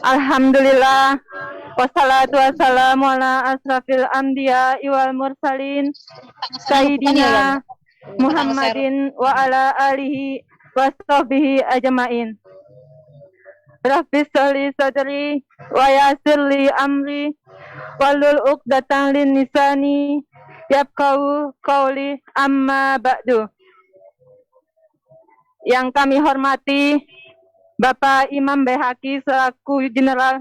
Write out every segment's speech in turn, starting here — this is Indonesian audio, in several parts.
Alhamdulillah. Wassalatu wassalamu ala asrafil anbiya wal mursalin Sayyidina Muhammadin wa ala alihi wa sahbihi ajma'in. Rabbi sholli sadri wa yassir li amri wahlul 'uqdatam lin lisani yafqahu qawli amma ba'du. Yang kami hormati Bapak Imam Baihaqi selaku General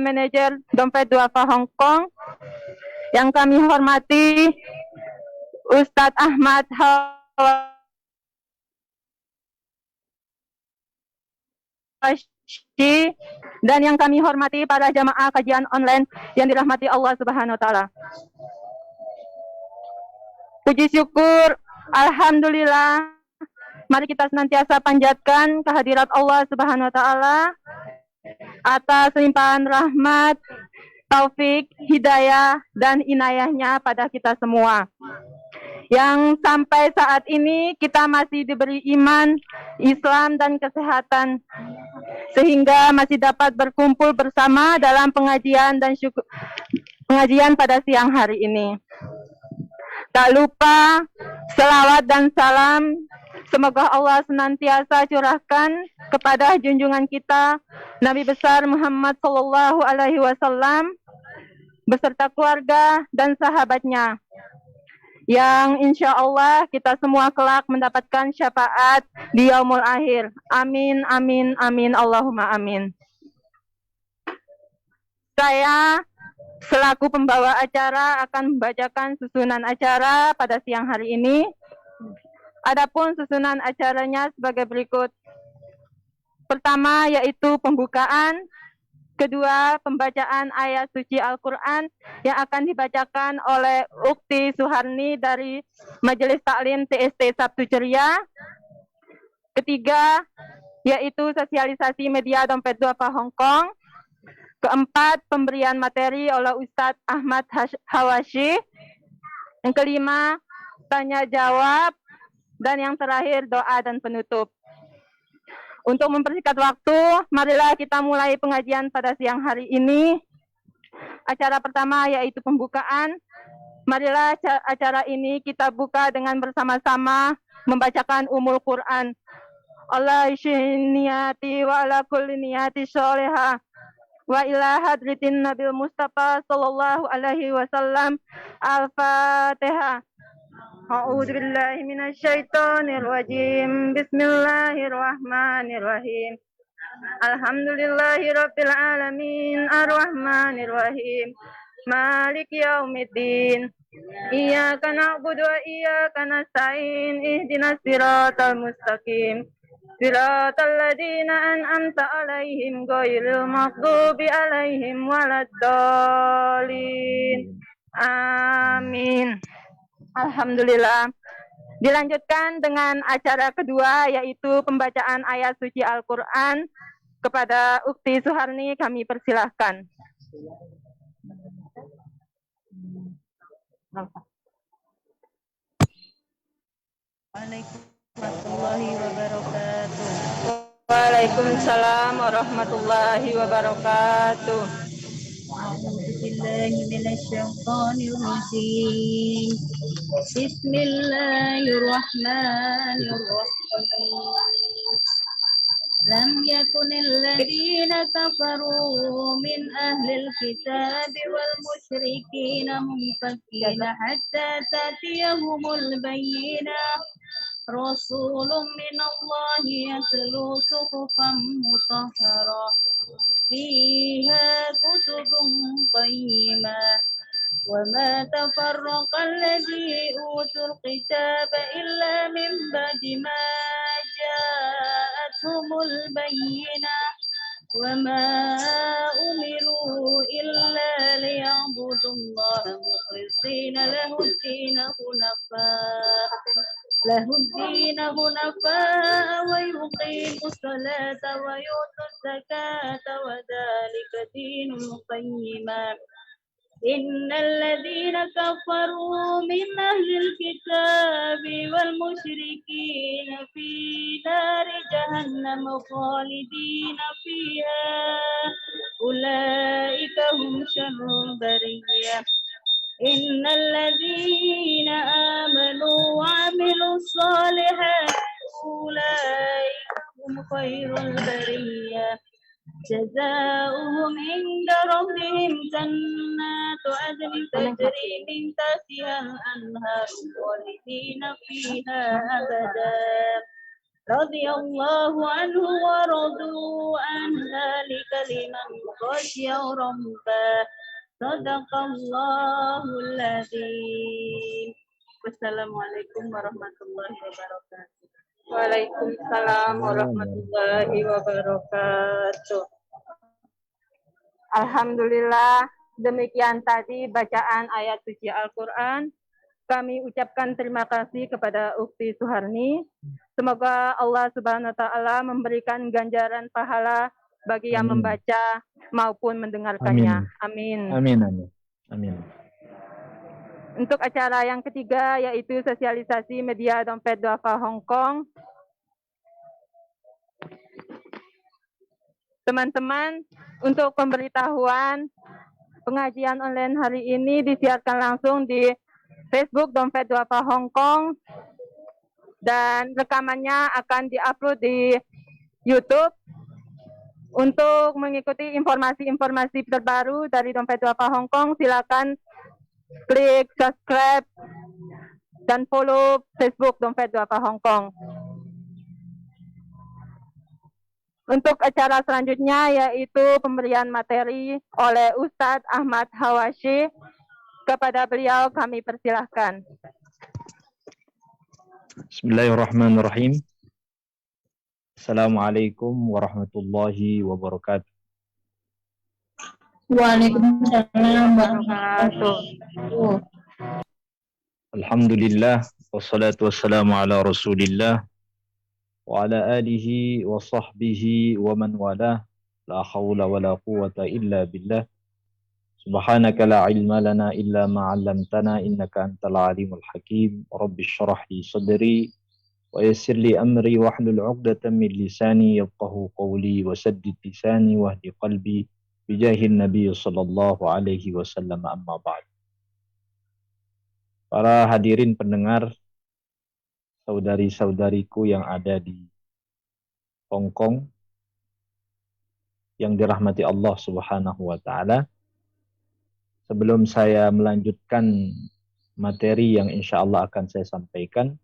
Manager Dompet Duafa Hong Kong. Yang kami hormati Ustadz Ahmad Hawashi, dan yang kami hormati para jamaah kajian online yang dirahmati Allah Subhanahu wa taala. Puji syukur, alhamdulillah. Mari kita senantiasa panjatkan kehadirat Allah Subhanahu wa taala atas limpahan rahmat, taufik, hidayah, dan inayahnya pada kita semua. Yang sampai saat ini kita masih diberi iman, Islam, dan kesehatan, sehingga masih dapat berkumpul bersama dalam pengajian pada siang hari ini. Tak lupa selawat dan salam semoga Allah senantiasa curahkan kepada junjungan kita Nabi besar Muhammad Sallallahu Alaihi Wasallam beserta keluarga dan sahabatnya, yang insya Allah kita semua kelak mendapatkan syafaat di yaumul akhir. Amin, amin, amin, Allahumma amin. Saya selaku pembawa acara akan membacakan susunan acara pada siang hari ini. Adapun susunan acaranya sebagai berikut. Pertama yaitu pembukaan, kedua pembacaan ayat suci Al-Quran yang akan dibacakan oleh Ukti Suharni dari Majelis Taklim TST Sabtu Ceria. Ketiga yaitu sosialisasi media Dompet Duafa Hong Kong. Keempat, pemberian materi oleh Ustadz Ahmad Hawashi. Yang kelima, tanya jawab. Dan yang terakhir, doa dan penutup. Untuk mempersingkat waktu, marilah kita mulai pengajian pada siang hari ini. Acara pertama yaitu pembukaan. Marilah acara ini kita buka dengan bersama-sama membacakan Ummul Quran. Allah niyati wa ala kulli niyati sholihah. Wa ila hadratin Nabil Mustafa sallallahu alaihi wasallam. Al-Fatihah. A'udzu billahi minasyaitonir rajim. Bismillahirrahmanirrahim. Alhamdulillahirabbil alamin arrahmanir rahim. Maliki yaumiddin. Iyyaka na'budu wa iyyaka nasta'in. Ihdinas siratal mustaqim. Siratal ladzina an'amta 'alaihim ghairil maghdubi 'alaihim waladdallin. Amin. Alhamdulillah. Dilanjutkan dengan acara kedua yaitu pembacaan ayat suci Al-Quran. Kepada Ukti Suharni kami persilahkan. Waalaikumsalam warahmatullahi wabarakatuh. Bismillahirrahmanirrahim. Lam yakunil ladina kafaru min ahlil kitab wal musyrikin munfakina hatta tatiyahumul bayyinah. Rasulun minallahi yatlu suhufan mutahharah fiha kutubun qayyimah. وما تفرق الذي أوتوا الكتاب إلا من بعد ما جاءتهم البينة وما أمروا إلا ليعبدوا الله مخلصين له الدين حنفاء ويقيموا الصلاة ويؤتوا الزكاة وذلك دين القيمة. إن الذين كفروا من أهل الكتاب والمشركين في نار جهنم خالدين فيها شر البرية إن الذين آمنوا وعملوا الصالحات أولئك هم خير البرية جزاؤهم عند ربهم جنات عدن تجري من تحتها الأنهار خالدين فيها أبدا رضي الله عنه ورضوا عن ذلك لمن خشي ربه صدق الله العظيم. Wassalamualaikum warahmatullahi wabarakatuh. Waalaikumsalam warahmatullahi wabarakatuh. Alhamdulillah, demikian tadi bacaan ayat suci Al-Quran. Kami ucapkan terima kasih kepada Ukti Suharni. Semoga Allah Subhanahu wa Ta'ala memberikan ganjaran pahala bagi yang membaca maupun mendengarkannya. Amin. Amin. Amin. Amin. Untuk acara yang ketiga yaitu sosialisasi media Dompet Duafa Hong Kong. Teman-teman, untuk pemberitahuan pengajian online hari ini disiarkan langsung di Facebook Dompet Duafa Hong Kong dan rekamannya akan diupload di YouTube. Untuk mengikuti informasi-informasi terbaru dari Dompet Duafa Hong Kong, silakan klik subscribe dan follow Facebook Dompet Duafa Hong Kong. Untuk acara selanjutnya yaitu pemberian materi oleh Ustadz Ahmad Hawashi. Kepada beliau kami persilahkan. Bismillahirrahmanirrahim. Assalamualaikum warahmatullahi wabarakatuh. Waalaikumsalam warahmatullahi wabarakatuh. Alhamdulillah wassalatu wassalamu ala Rasulillah wa ala alihi wa sahbihi wa man walah. La haula wa la quwwata illa billah. Subhanaka la ilma lana illa ma 'allamtana innaka antal alimul hakim. Rabbi shrah li sadri wa yassir li amri wahlul 'uqdatam min lisani yafqahu qawli wa saddid lisani wahdi qalbi bijahin Nabi sallallahu alaihi wasallam, amma ba'd. Para hadirin pendengar, saudari-saudariku yang ada di Hong Kong yang dirahmati Allah Subhanahu wa taala. Sebelum saya melanjutkan materi yang insya Allah akan saya sampaikan,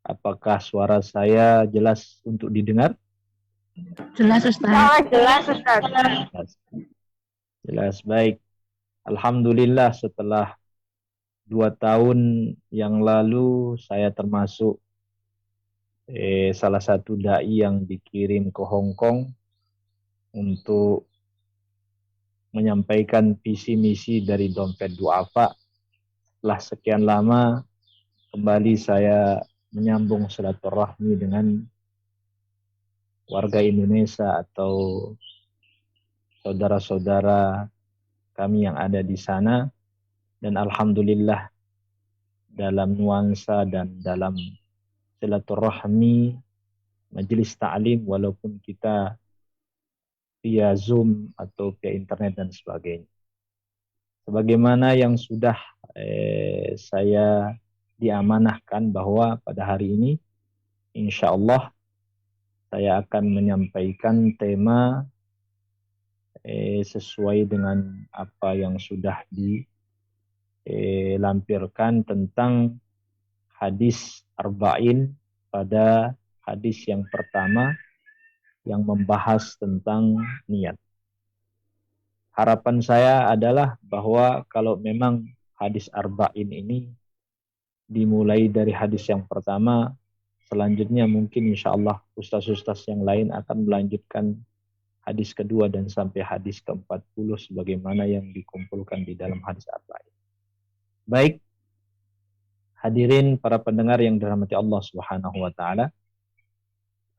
apakah suara saya jelas untuk didengar? Jelas Ustaz. Oh, jelas Ustaz. Jelas, baik. Alhamdulillah setelah 2 tahun yang lalu saya termasuk salah satu dai yang dikirim ke Hong Kong untuk menyampaikan visi misi dari Dompet Duafa. Setelah sekian lama kembali saya menyambung silaturahmi dengan warga Indonesia atau saudara-saudara kami yang ada di sana, dan alhamdulillah dalam nuansa dan dalam silaturahmi majelis ta'lim, walaupun kita via Zoom atau via internet dan sebagainya. Sebagaimana yang sudah saya diamanahkan bahwa pada hari ini insya Allah saya akan menyampaikan tema sesuai dengan apa yang sudah dilampirkan tentang hadis arba'in pada hadis yang pertama yang membahas tentang niat. Harapan saya adalah bahwa kalau memang hadis arba'in ini dimulai dari hadis yang pertama, selanjutnya mungkin insya Allah ustaz-ustaz yang lain akan melanjutkan hadis kedua dan sampai hadis ke-40 sebagaimana yang dikumpulkan di dalam hadis arba'in. Baik, hadirin para pendengar yang dirahmati Allah Subhanahu wa taala.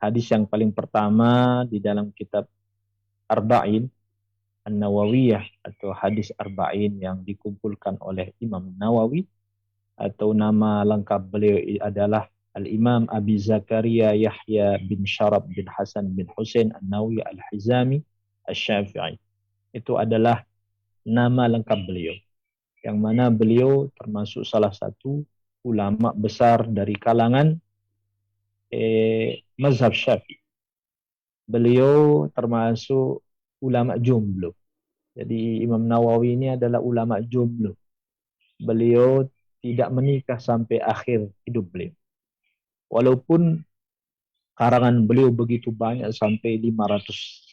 Hadis yang paling pertama di dalam kitab Arba'in An-Nawawiyah atau hadis Arba'in yang dikumpulkan oleh Imam Nawawi, atau nama lengkap beliau adalah Al-Imam Abi Zakaria Yahya bin Syarab bin Hasan bin Husain An-Nawawi Al-Hizami Asy-Syafi'i. Itu adalah nama lengkap beliau, yang mana beliau termasuk salah satu ulama besar dari kalangan mazhab Syafi'i. Beliau termasuk ulama jomblo. Jadi Imam Nawawi ini adalah ulama jomblo. Beliau tidak menikah sampai akhir hidup beliau. Walaupun karangan beliau begitu banyak sampai 500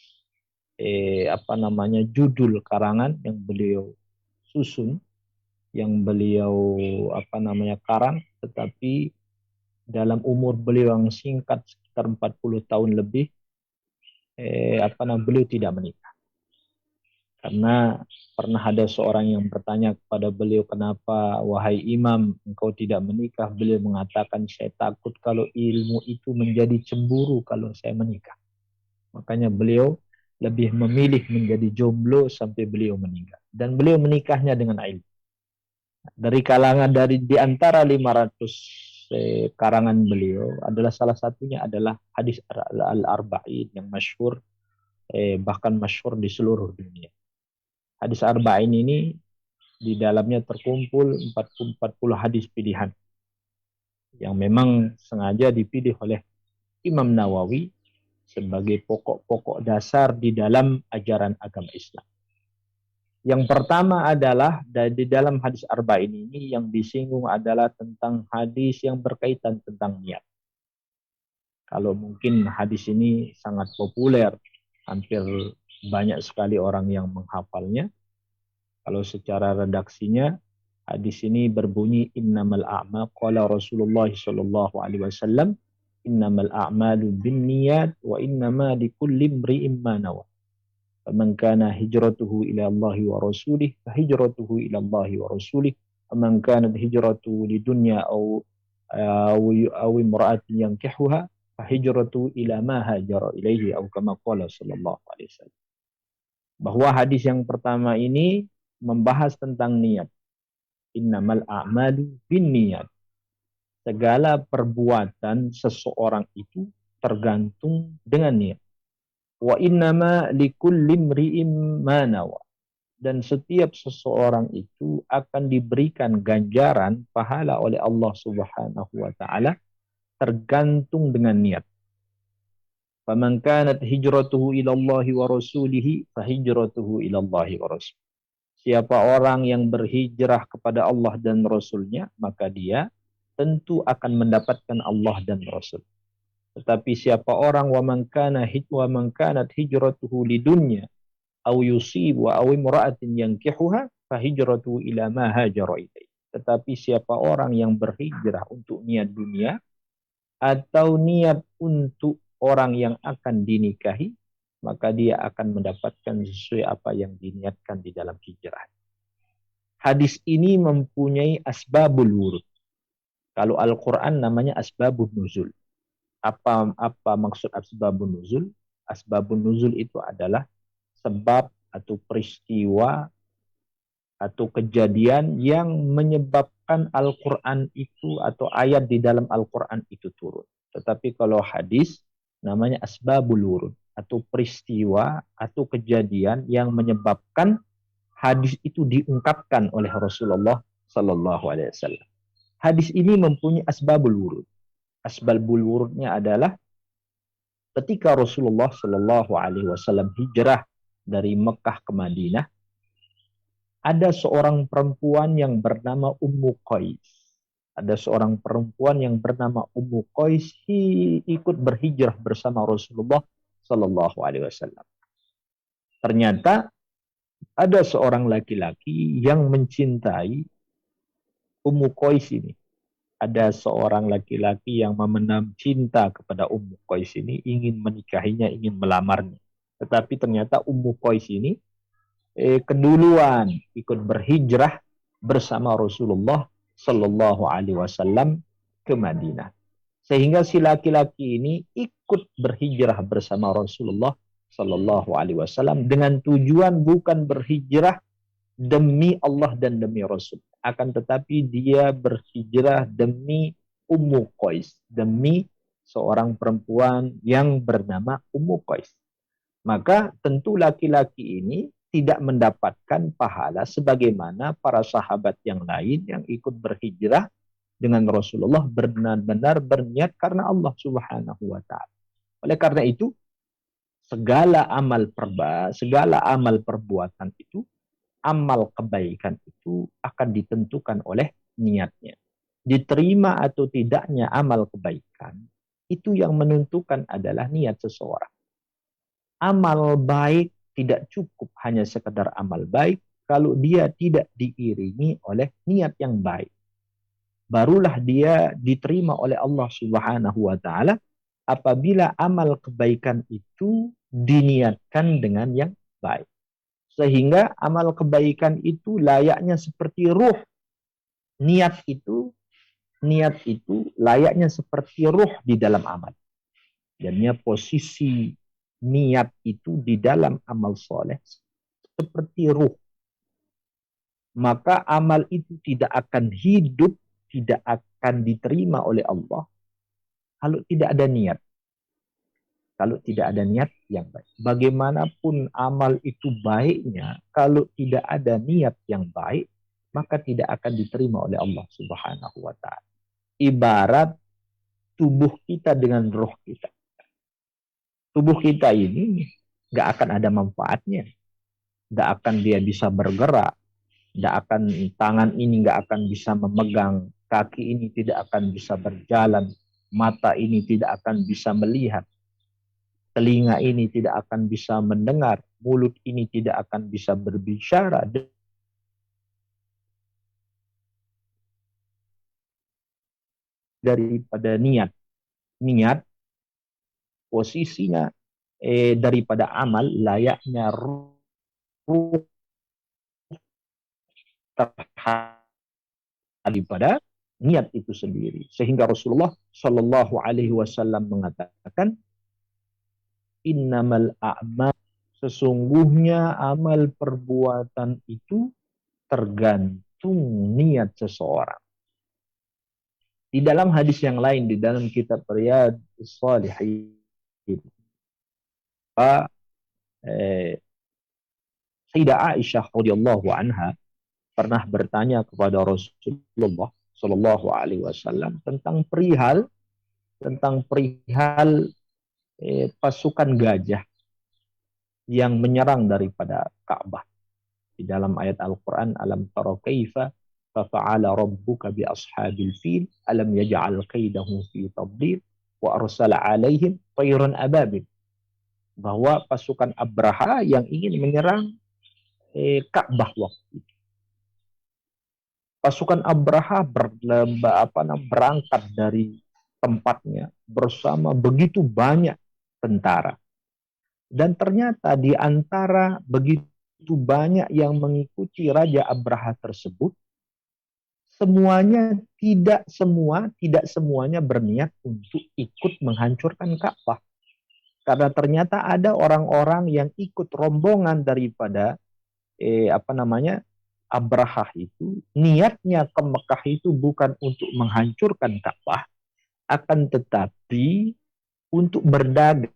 judul karangan yang beliau susun, yang beliau karang, tetapi dalam umur beliau yang singkat sekitar 40 tahun lebih beliau tidak menikah. Karena pernah ada seorang yang bertanya kepada beliau, kenapa wahai imam engkau tidak menikah? Beliau mengatakan, saya takut kalau ilmu itu menjadi cemburu kalau saya menikah. Makanya beliau lebih memilih menjadi jomblo sampai beliau meninggal. Dan beliau menikahnya dengan ilmu. Dari kalangan di antara 500 karangan beliau adalah salah satunya adalah hadis al-arba'in yang masyhur, bahkan masyhur di seluruh dunia. Hadis arba'in ini di dalamnya terkumpul 40 hadis pilihan yang memang sengaja dipilih oleh Imam Nawawi sebagai pokok-pokok dasar di dalam ajaran agama Islam. Yang pertama adalah di dalam hadis arba'in ini yang disinggung adalah tentang hadis yang berkaitan tentang niat. Kalau mungkin hadis ini sangat populer, hampir banyak sekali orang yang menghafalnya. Kalau secara redaksinya, hadis ini berbunyi innamal a'ma qala Rasulullah sallallahu alaihi wasallam innamal a'malu binniyat wa innama likulli imri'in ma nawa. Faman kana hijratuhu ila Allah wa rasulih fa hijratuhu ila Allah wa rasulih. Faman kanat hijratuhu lidunya aw imra'atin yankihuha fa hijratuhu ila ma hajara ilaihi aw kama qala sallallahu alaihi wasallam. Bahwa hadis yang pertama ini membahas tentang niat. Innamal a'malu binniyat. Segala perbuatan seseorang itu tergantung dengan niat. Wa innama likulli imri'in ma nawa. Dan setiap seseorang itu akan diberikan ganjaran pahala oleh Allah Subhanahu wa taala tergantung dengan niat. Faman kanat hijratuhu ila Allah wa rasulih fa hijratuhu ila Allah wa rasulih. Siapa orang yang berhijrah kepada Allah dan Rasulnya, maka dia tentu akan mendapatkan Allah dan Rasul. Tetapi siapa orang wa man kanat hijratuhu lidunya aw yusib wa aw imra'atin yankihuha fa hijratuhu ila ma hajara ilaihi. Tetapi siapa orang yang berhijrah untuk niat dunia atau niat untuk orang yang akan dinikahi, maka dia akan mendapatkan sesuai apa yang diniatkan di dalam hijrah. Hadis ini mempunyai asbabul wurud. Kalau Al-Quran namanya asbabun nuzul. Apa maksud asbabun nuzul? Asbabun nuzul itu adalah sebab atau peristiwa atau kejadian yang menyebabkan Al-Quran itu atau ayat di dalam Al-Quran itu turun. Tetapi kalau hadis namanya asbabul wurud atau peristiwa atau kejadian yang menyebabkan hadis itu diungkapkan oleh Rasulullah Sallallahu Alaihi Wasallam. Hadis ini mempunyai asbabul wurud. Asbabul wurudnya adalah ketika Rasulullah Sallallahu Alaihi Wasallam hijrah dari Mekah ke Madinah, ada seorang perempuan yang bernama Ummu Qais. Ada seorang perempuan yang bernama Ummu Qais ikut berhijrah bersama Rasulullah Sallallahu Alaihi Wasallam. Ternyata ada seorang laki-laki yang mencintai Ummu Qais ini. Ada seorang laki-laki yang memendam cinta kepada Ummu Qais ini, ingin menikahinya, ingin melamarnya. Tetapi ternyata Ummu Qais ini keduluan ikut berhijrah bersama Rasulullah Sallallahu Alaihi Wasallam ke Madinah. Sehingga si laki-laki ini ikut berhijrah bersama Rasulullah Sallallahu Alaihi Wasallam dengan tujuan bukan berhijrah demi Allah dan demi Rasul, akan tetapi dia berhijrah demi Ummu Qais, demi seorang perempuan yang bernama Ummu Qais. Maka tentu laki-laki ini tidak mendapatkan pahala sebagaimana para sahabat yang lain yang ikut berhijrah dengan Rasulullah benar-benar berniat karena Allah Subhanahu wa taala. Oleh karena itu, segala amal perbuatan itu, amal kebaikan itu akan ditentukan oleh niatnya. Diterima atau tidaknya amal kebaikan, itu yang menentukan adalah niat seseorang. Amal baik tidak cukup hanya sekedar amal baik kalau dia tidak diiringi oleh niat yang baik. Barulah dia diterima oleh Allah Subhanahu wa taala apabila amal kebaikan itu diniatkan dengan yang baik. Sehingga amal kebaikan itu layaknya seperti ruh. Niat itu layaknya seperti ruh di dalam amal. Jadinya posisi niat itu di dalam amal soleh seperti ruh. Maka amal itu tidak akan hidup, tidak akan diterima oleh Allah kalau tidak ada niat. Kalau tidak ada niat yang baik. Bagaimanapun amal itu baiknya, kalau tidak ada niat yang baik, maka tidak akan diterima oleh Allah Subhanahu wa taala. Ibarat tubuh kita dengan roh kita. Tubuh kita ini nggak akan ada manfaatnya. Nggak akan dia bisa bergerak. Nggak akan, tangan ini nggak akan bisa memegang. Kaki ini tidak akan bisa berjalan. Mata ini tidak akan bisa melihat. Telinga ini tidak akan bisa mendengar. Mulut ini tidak akan bisa berbicara. Daripada niat. Niat posisinya daripada amal layaknya ruh daripada niat itu sendiri. Sehingga Rasulullah Shallallahu Alaihi Wasallam mengatakan, innamal a'mal, sesungguhnya amal perbuatan itu tergantung niat seseorang. Di dalam hadis yang lain, di dalam kitab Riyadhus Shalihin, Sayyidah Aisyah radhiyallahu anha pernah bertanya kepada Rasulullah Shallallahu Alaihi Wasallam tentang perihal pasukan gajah yang menyerang daripada Ka'bah. Di dalam ayat Al-Quran, alam tara kaifa fa'ala rabbuka bi ashabil fil alam yaj'al kaidahum fi tadlil wa arsala alaihim tayran ababil. Bahwa pasukan Abraha yang ingin menyerang Ka'bah waktu itu. Pasukan Abraha berangkat dari tempatnya bersama begitu banyak tentara. Dan ternyata di antara begitu banyak yang mengikuti Raja Abraha tersebut, tidak semuanya berniat untuk ikut menghancurkan Ka'bah. Karena ternyata ada orang-orang yang ikut rombongan daripada Abraha itu, niatnya ke Mekah itu bukan untuk menghancurkan Ka'bah, akan tetapi untuk berdagang.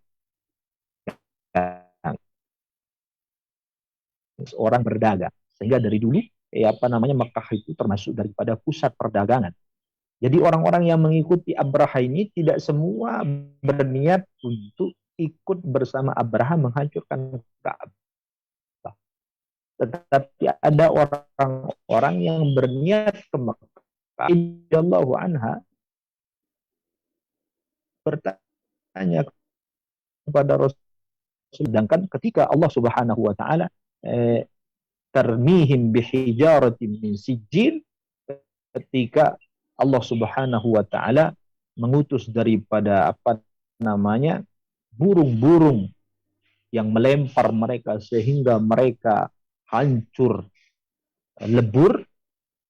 Orang berdagang. Sehingga dari dulu Mekah itu termasuk daripada pusat perdagangan. Jadi orang-orang yang mengikuti Abraha ini tidak semua berniat untuk ikut bersama Abraha menghancurkan Ka'bah. Tetapi ada orang-orang yang berniat ke Mekah. Radhiyallahu anha bertanya kepada Rasul, sedangkan ketika Allah Subhanahu wa taala termihim bihijaratin min sijil, ketika Allah Subhanahu wa taala mengutus daripada burung-burung yang melempar mereka sehingga mereka hancur lebur,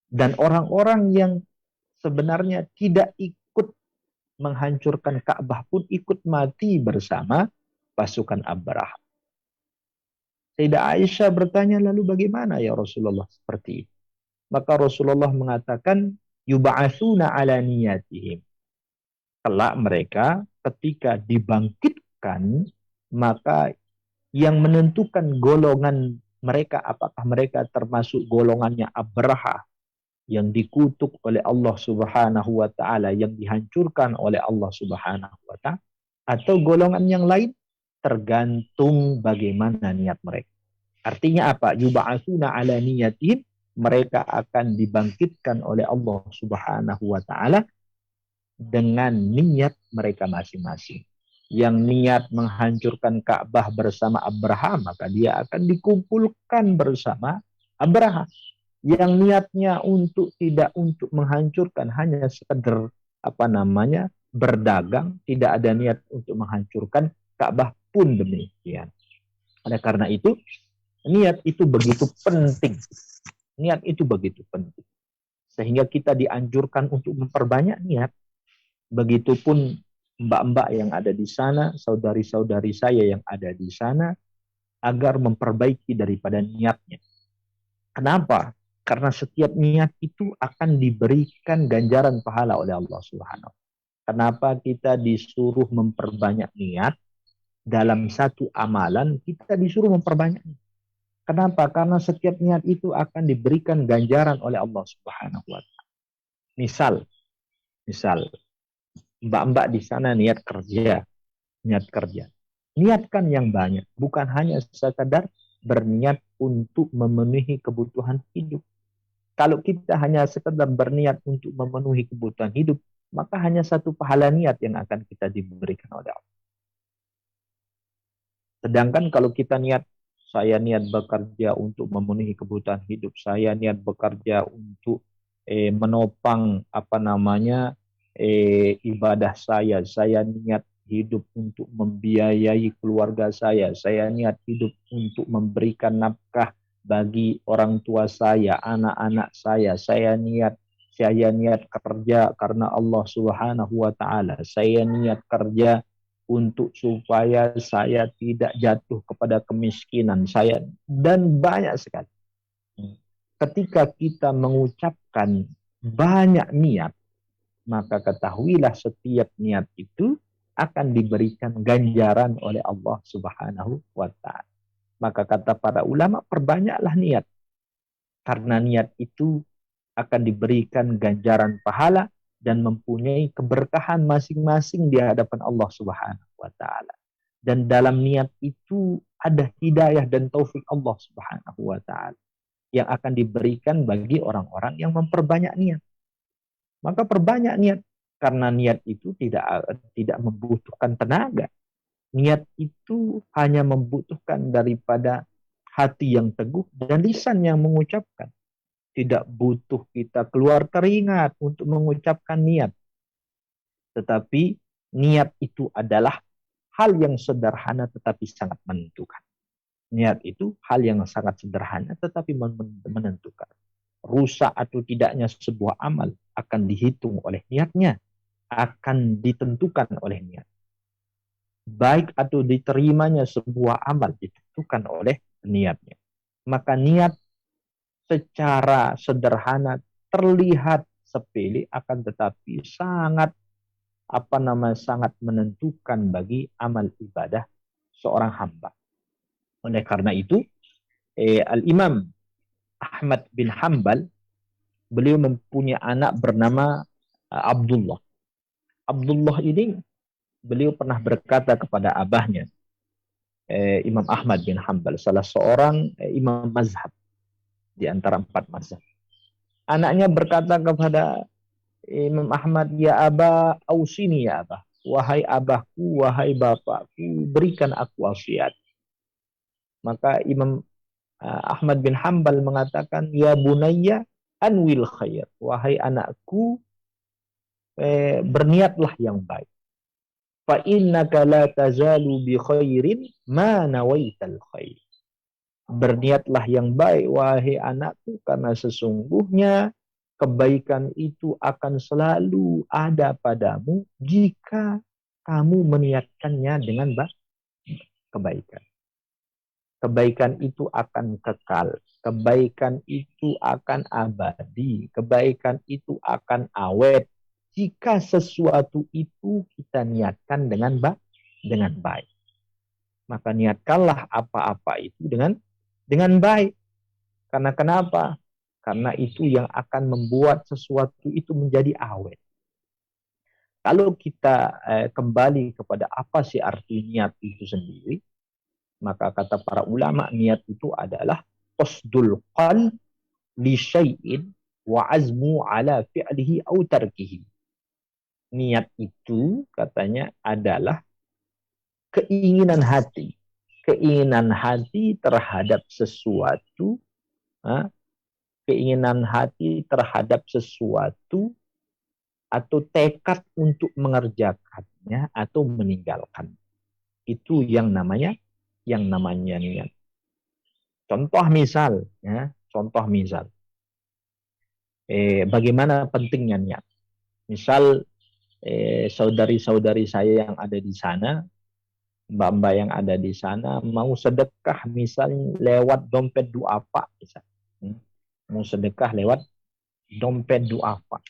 dan orang-orang yang sebenarnya tidak ikut menghancurkan Ka'bah pun ikut mati bersama pasukan Abraha. Sayyidah Aisyah bertanya, lalu bagaimana ya Rasulullah seperti itu? Maka Rasulullah mengatakan, yub'atsuna ala niyatihim. Kelak mereka ketika dibangkitkan, maka yang menentukan golongan apakah mereka termasuk golongannya Abraha yang dikutuk oleh Allah Subhanahu wa taala, yang dihancurkan oleh Allah Subhanahu wa taala, atau golongan yang lain? Tergantung bagaimana niat mereka. Artinya apa? Yub'atsuna ala niyatihim, mereka akan dibangkitkan oleh Allah Subhanahu wa taala dengan niat mereka masing-masing. Yang niat menghancurkan Ka'bah bersama Abraha, maka dia akan dikumpulkan bersama Abraha. Yang niatnya tidak untuk menghancurkan, hanya sekedar berdagang, tidak ada niat untuk menghancurkan Ka'bah pun demikian. Oleh karena itu, niat itu begitu penting. Niat itu begitu penting. Sehingga kita dianjurkan untuk memperbanyak niat. Begitupun mbak-mbak yang ada di sana, saudari-saudari saya yang ada di sana, agar memperbaiki daripada niatnya. Kenapa? Karena setiap niat itu akan diberikan ganjaran pahala oleh Allah Subhanahu. Kenapa kita disuruh memperbanyak niat? Dalam satu amalan kita disuruh memperbanyak. Kenapa? Karena setiap niat itu akan diberikan ganjaran oleh Allah Subhanahu wa taala. Misal mbak-mbak di sana niat kerja. Niatkan yang banyak, bukan hanya sekadar berniat untuk memenuhi kebutuhan hidup. Kalau kita hanya sekedar berniat untuk memenuhi kebutuhan hidup, maka hanya satu pahala niat yang akan kita diberikan oleh Allah. Sedangkan kalau kita saya niat bekerja untuk memenuhi kebutuhan hidup, saya niat bekerja untuk menopang ibadah saya niat hidup untuk membiayai keluarga saya niat hidup untuk memberikan nafkah bagi orang tua saya, anak-anak saya niat kerja karena Allah Subhanahu wa taala, saya niat kerja untuk supaya saya tidak jatuh kepada kemiskinan dan banyak sekali. Ketika kita mengucapkan banyak niat, maka ketahuilah setiap niat itu akan diberikan ganjaran oleh Allah Subhanahu wa taala. Maka kata para ulama, perbanyaklah niat. Karena niat itu akan diberikan ganjaran pahala dan mempunyai keberkahan masing-masing di hadapan Allah Subhanahu wa taala. Dan dalam niat itu ada hidayah dan taufik Allah Subhanahu wa taala yang akan diberikan bagi orang-orang yang memperbanyak niat. Maka perbanyak niat, karena niat itu tidak membutuhkan tenaga. Niat itu hanya membutuhkan daripada hati yang teguh dan lisan yang mengucapkan. Tidak butuh kita keluar keringat untuk mengucapkan niat. Tetapi niat itu adalah hal yang sederhana tetapi sangat menentukan. Niat itu hal yang sangat sederhana tetapi menentukan. Rusak atau tidaknya sebuah amal akan dihitung oleh niatnya, akan ditentukan oleh niat. Baik atau diterimanya sebuah amal ditentukan oleh niatnya. Maka niat secara sederhana terlihat sepele, akan tetapi sangat sangat menentukan bagi amal ibadah seorang hamba. Oleh karena itu, Al-Imam Ahmad bin Hanbal, beliau mempunyai anak bernama Abdullah. Abdullah ini beliau pernah berkata kepada abahnya, Imam Ahmad bin Hanbal, salah seorang imam mazhab di antara 4 mazhab. Anaknya berkata kepada Imam Ahmad, ya Aba, ausini ya Abah. Wahai abahku, wahai bapakku, berikan aku wasiat. Maka Imam Ahmad bin Hanbal mengatakan, ya bunayya anwil khair. Wahai anakku, berniatlah yang baik. Fa innaka la tazalu bi khairin ma nawaital khair. Berniatlah yang baik wahai anakku, karena sesungguhnya kebaikan itu akan selalu ada padamu jika kamu meniatkannya dengan kebaikan. Kebaikan itu akan kekal, kebaikan itu akan abadi, kebaikan itu akan awet jika sesuatu itu kita niatkan dengan baik. Maka niatkanlah apa-apa itu dengan dengan baik. Karena kenapa? Karena itu yang akan membuat sesuatu itu menjadi awet. Kalau kita kembali kepada apa sih arti niat itu sendiri, maka kata para ulama, niat itu adalah qasdul qalb li syai'in wa azmu ala fi'lihi au tarkihi. Niat itu katanya adalah keinginan hati. Keinginan hati terhadap sesuatu, keinginan hati terhadap sesuatu atau tekad untuk mengerjakannya atau meninggalkan. Itu yang namanya niat. Contoh misal, bagaimana pentingnya niat. Misal saudari-saudari saya yang ada di sana, mbak-mbak yang ada di sana mau sedekah misalnya lewat dompet duafa, misal. Mau sedekah lewat dompet duafa.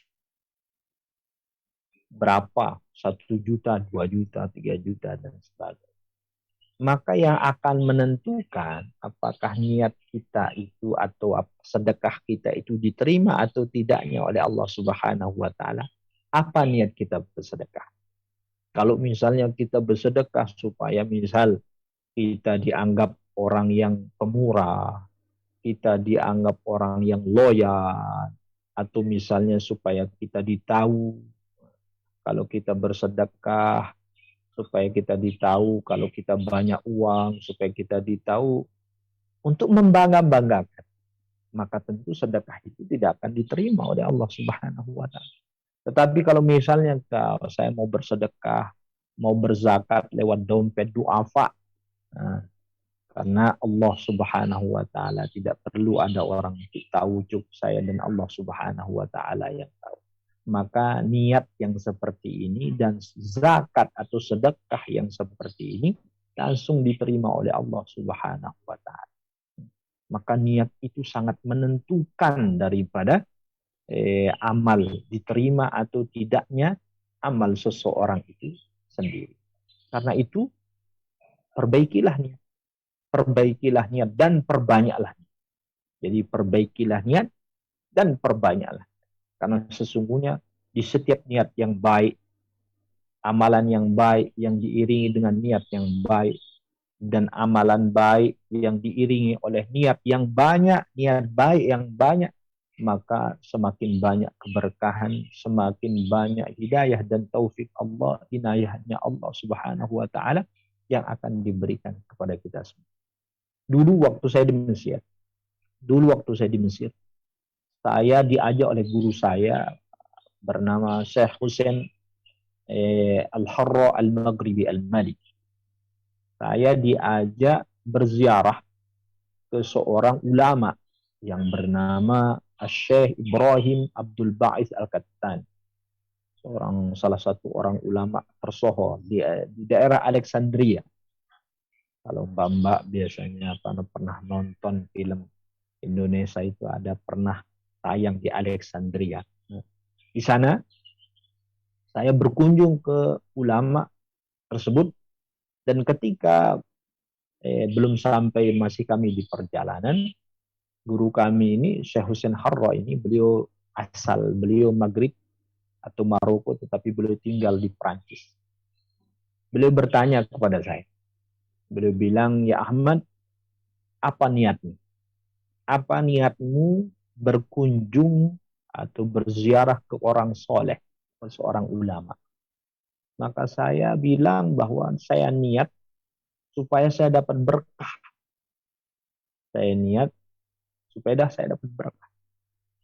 Berapa? 1 juta, 2 juta, 3 juta, dan sebagainya. Maka yang akan menentukan apakah niat kita itu atau sedekah kita itu diterima atau tidaknya oleh Allah Subhanahu wa taala, apa niat kita bersedekah. Kalau misalnya kita bersedekah supaya misal kita dianggap orang yang pemurah, kita dianggap orang yang loyal, atau misalnya supaya kita ditahu kalau kita bersedekah, supaya kita ditahu kalau kita banyak uang, supaya kita ditahu untuk membangga-banggakan, maka tentu sedekah itu tidak akan diterima oleh Allah Subhanahu wa taala. Tetapi kalau misalnya saya mau bersedekah, mau berzakat lewat dompet duafa, karena Allah Subhanahu wa taala tidak perlu ada orang yang tahu, cukup saya dan Allah Subhanahu wa taala yang tahu. Maka niat yang seperti ini dan zakat atau sedekah yang seperti ini langsung diterima oleh Allah Subhanahu wa taala. Maka niat itu sangat menentukan daripada amal diterima atau tidaknya amal seseorang itu sendiri. Karena itu perbaikilah niat dan perbanyaklah. Jadi perbaikilah niat dan perbanyaklah. Karena sesungguhnya di setiap niat yang baik, amalan yang baik yang diiringi dengan niat yang baik, dan amalan baik yang diiringi oleh niat yang banyak, niat baik yang banyak, maka semakin banyak keberkahan, semakin banyak hidayah dan taufik Allah, inayahnya Allah Subhanahu wa taala yang akan diberikan kepada kita semua. Dulu waktu saya di Mesir, saya diajak oleh guru saya bernama Syekh Hussein Al-Harra Al-Maghribi Al-Malik. Saya diajak berziarah ke seorang ulama yang bernama Syekh Ibrahim Abdul Ba'is Al-Kattani. Salah satu orang ulama tersohor di daerah Alexandria. Kalau mbak-mbak biasanya pernah nonton film Indonesia itu ada pernah tayang di Alexandria. Di sana saya berkunjung ke ulama tersebut, dan ketika belum sampai, masih kami di perjalanan, guru kami ini Syekh Hussein Harra ini, beliau Maghrib atau Maroko, tetapi beliau tinggal di Prancis. Beliau bertanya kepada saya. Beliau bilang, "Ya Ahmad, apa niatmu? Apa niatmu berkunjung atau berziarah ke orang soleh, ke seorang ulama?" Maka saya bilang bahwa saya niat supaya saya dapat berkah. Saya niat supaya saya dapat berkah.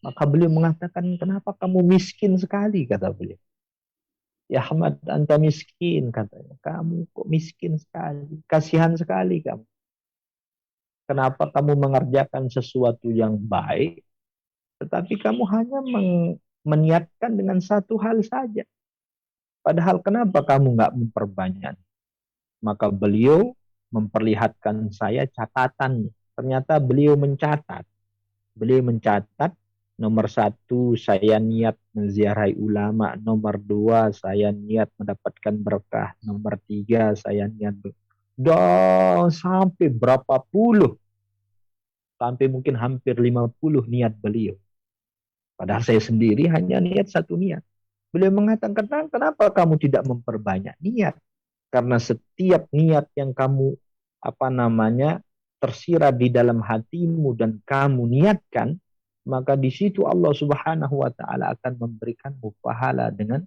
Maka beliau mengatakan, "Kenapa kamu miskin sekali?" kata beliau. "Ya Ahmad, anta miskin," katanya. "Kamu kok miskin sekali? Kasihan sekali kamu. Kenapa kamu mengerjakan sesuatu yang baik, tetapi kamu hanya meniatkan dengan satu hal saja? Padahal kenapa kamu nggak memperbanyak?" Maka beliau memperlihatkan saya catatan. Ternyata beliau mencatat. Nomor 1, saya niat menziarahi ulama. Nomor 2, saya niat mendapatkan berkah. Nomor 3, saya niat dan sampai berapa puluh sampai mungkin hampir 50 niat beliau. Padahal saya sendiri hanya niat satu niat. Beliau mengatakan, kenapa kamu tidak memperbanyak niat? Karena setiap niat yang kamu tersirat di dalam hatimu dan kamu niatkan, maka di situ Allah Subhanahu wa taala akan memberikanmu pahala dengan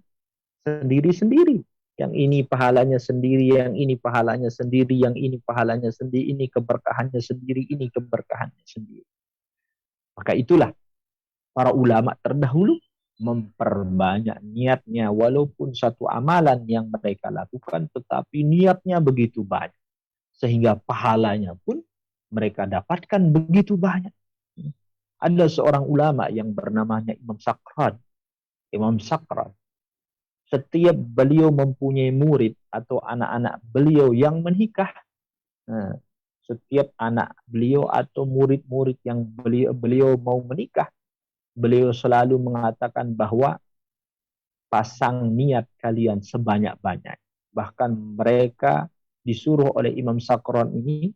sendiri-sendiri. Yang ini pahalanya sendiri, yang ini pahalanya sendiri, yang ini pahalanya sendiri, ini keberkahannya sendiri, ini keberkahannya sendiri. Maka itulah para ulama terdahulu memperbanyak niatnya, walaupun satu amalan yang mereka lakukan, tetapi niatnya begitu banyak. Sehingga pahalanya pun mereka dapatkan begitu banyak. Ada seorang ulama yang bernamanya Imam Sakran. Imam Sakran. Setiap beliau mempunyai murid atau anak-anak beliau yang menikah, setiap anak beliau atau murid-murid yang beliau mau menikah, beliau selalu mengatakan bahwa pasang niat kalian sebanyak-banyak. Bahkan mereka disuruh oleh Imam Sakran ini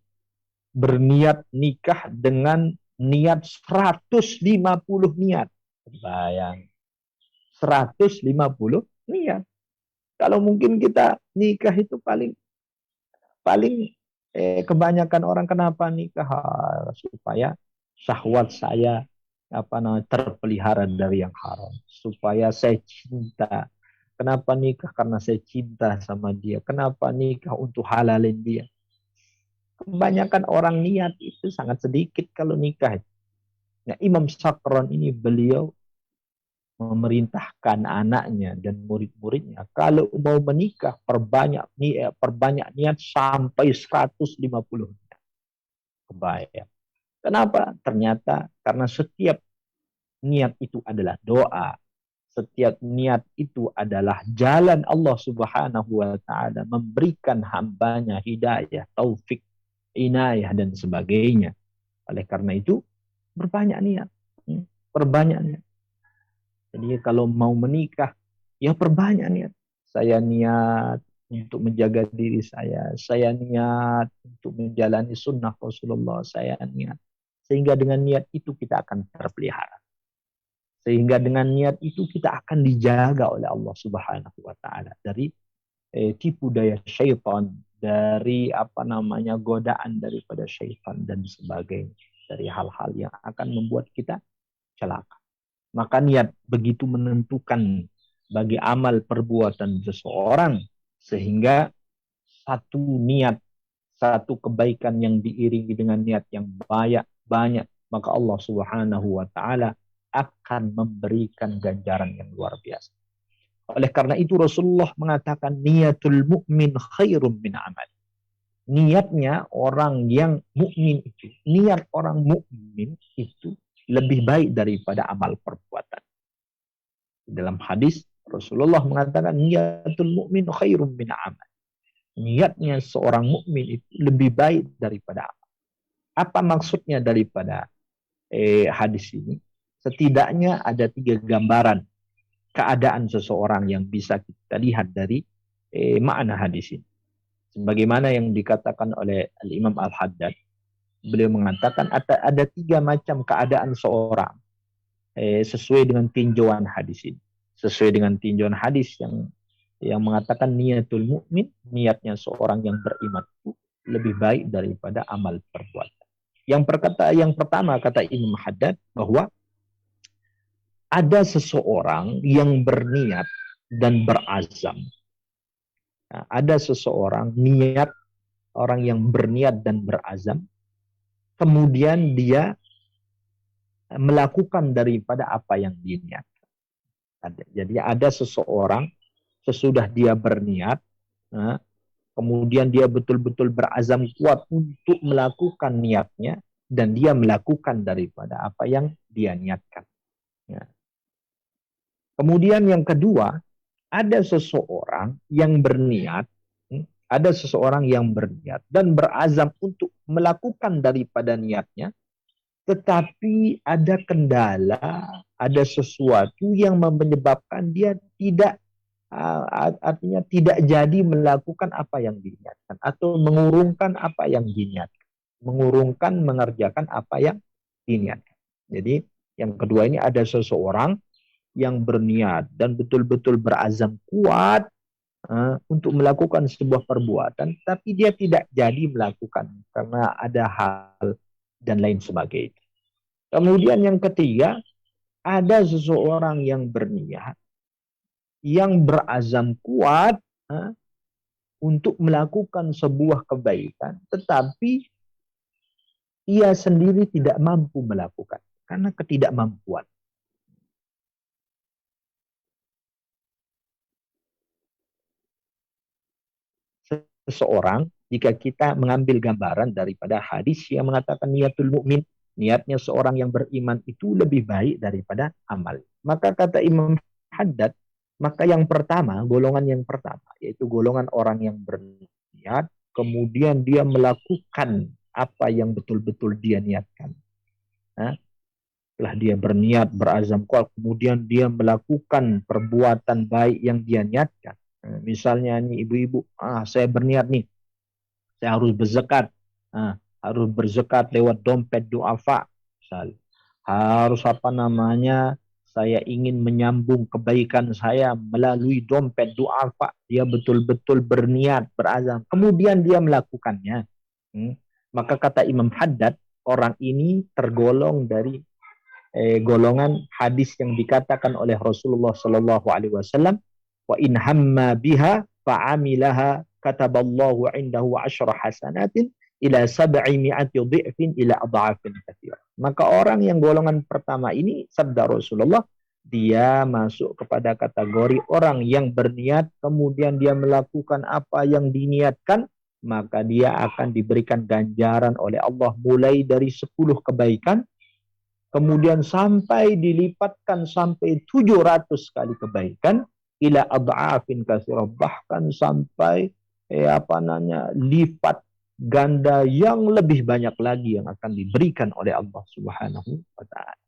berniat nikah dengan niat 150 niat. Bayang. 150 niat. Kalau mungkin kita nikah itu paling kebanyakan orang kenapa nikah? Supaya syahwat saya terpelihara dari yang haram, supaya saya cinta. Kenapa nikah? Karena saya cinta sama dia. Kenapa nikah? Untuk halalin dia. Kebanyakan orang niat itu sangat sedikit kalau nikah. Nah, Imam Sakran ini beliau memerintahkan anaknya dan murid-muridnya, kalau mau menikah perbanyak niat sampai 150 niat. Kebayang. Kenapa? Ternyata karena setiap niat itu adalah doa. Setiap niat itu adalah jalan Allah Subhanahu wa taala memberikan hambanya hidayah, taufik, inayah dan sebagainya. Oleh karena itu berbanyak niat. Perbanyak niat. Jadi kalau mau menikah, ya perbanyak niat. Saya niat untuk menjaga diri saya niat untuk menjalani sunnah Rasulullah, saya niat. Sehingga dengan niat itu kita akan terpelihara. Sehingga dengan niat itu kita akan dijaga oleh Allah Subhanahu wa taala dari tipu daya syaitan, dari godaan daripada syaitan dan sebagainya, dari hal-hal yang akan membuat kita celaka. Maka niat begitu menentukan bagi amal perbuatan seseorang, sehingga satu niat, satu kebaikan yang diiringi dengan niat yang banyak, maka Allah Subhanahu wa taala akan memberikan ganjaran yang luar biasa. Oleh karena itu Rasulullah mengatakan niatul mukmin khairum min amal. Niatnya orang yang mukmin itu, niat orang mukmin itu lebih baik daripada amal perbuatan. Dalam hadis Rasulullah mengatakan niatul mukmin khairum min amal. Niatnya seorang mukmin itu lebih baik daripada amal. Apa maksudnya daripada hadis ini? Setidaknya ada 3 gambaran keadaan seseorang yang bisa kita lihat dari makna hadis ini. Sebagaimana yang dikatakan oleh Al-Imam Al-Haddad, beliau mengatakan ada 3 macam keadaan seorang sesuai dengan tinjauan hadis ini. Sesuai dengan tinjauan hadis yang mengatakan niatul mukmin, niatnya seorang yang beriman itu lebih baik daripada amal perbuatan. Yang pertama kata Imam Haddad bahwa ada seseorang yang berniat dan berazam. Nah, ada seseorang orang yang berniat dan berazam, kemudian dia melakukan daripada apa yang diniatkan. Jadi ada seseorang sesudah dia berniat, kemudian dia betul-betul berazam kuat untuk melakukan niatnya, dan dia melakukan daripada apa yang dia niatkan. Kemudian yang kedua, ada seseorang yang berniat dan berazam untuk melakukan daripada niatnya, tetapi ada kendala, ada sesuatu yang menyebabkan dia tidak jadi melakukan apa yang diniatkan, atau mengurungkan apa yang diniatkan, mengerjakan apa yang diniatkan. Jadi yang kedua ini ada seseorang yang berniat dan betul-betul berazam kuat untuk melakukan sebuah perbuatan, tapi dia tidak jadi melakukan karena ada hal dan lain sebagainya. Kemudian yang ketiga, ada seseorang yang berniat, yang berazam kuat untuk melakukan sebuah kebaikan, tetapi ia sendiri tidak mampu melakukan karena ketidakmampuan. Seseorang, jika kita mengambil gambaran daripada hadis yang mengatakan niatul mukmin, niatnya seorang yang beriman itu lebih baik daripada amal. Maka kata Imam Haddad, maka yang pertama, golongan yang pertama, yaitu golongan orang yang berniat, kemudian dia melakukan apa yang betul-betul dia niatkan. Setelah dia berniat, berazam kuat, kemudian dia melakukan perbuatan baik yang dia niatkan. Misalnya nih ibu-ibu, saya berniat nih, saya harus berzakat, harus berzakat lewat dompet duafa, misalnya. Harus saya ingin menyambung kebaikan saya melalui dompet duafa. Dia betul-betul berniat, berazam, kemudian dia melakukannya. Maka kata Imam Haddad, orang ini tergolong dari golongan hadis yang dikatakan oleh Rasulullah Sallallahu Alaihi Wasallam, wa in hamma biha fa'amilaha kataballahu indahu 10 hasanatin ila 700 dhi'fin ila adha'afin katsira. Maka orang yang golongan pertama ini, sabda Rasulullah, dia masuk kepada kategori orang yang berniat kemudian dia melakukan apa yang diniatkan, maka dia akan diberikan ganjaran oleh Allah mulai dari 10 kebaikan kemudian sampai dilipatkan sampai 700 kali kebaikan ila adha'afin katsira, bahkan sampai lipat ganda yang lebih banyak lagi yang akan diberikan oleh Allah Subhanahu wa taala.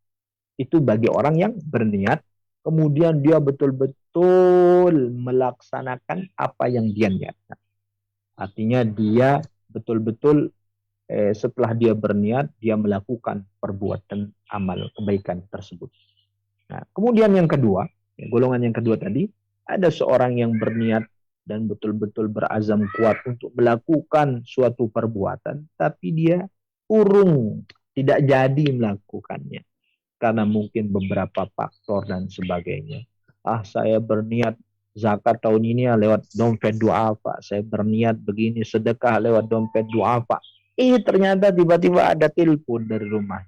Itu bagi orang yang berniat kemudian dia betul-betul melaksanakan apa yang dia niatkan. Artinya dia betul-betul setelah dia berniat, dia melakukan perbuatan amal kebaikan tersebut. Nah, kemudian yang kedua, golongan yang kedua tadi, ada seorang yang berniat dan betul-betul berazam kuat untuk melakukan suatu perbuatan, tapi dia urung, tidak jadi melakukannya. Karena mungkin beberapa faktor dan sebagainya. Saya berniat zakat tahun ini lewat dompet duafa. Saya berniat begini sedekah lewat dompet duafa. Ternyata tiba-tiba ada telepon dari rumah.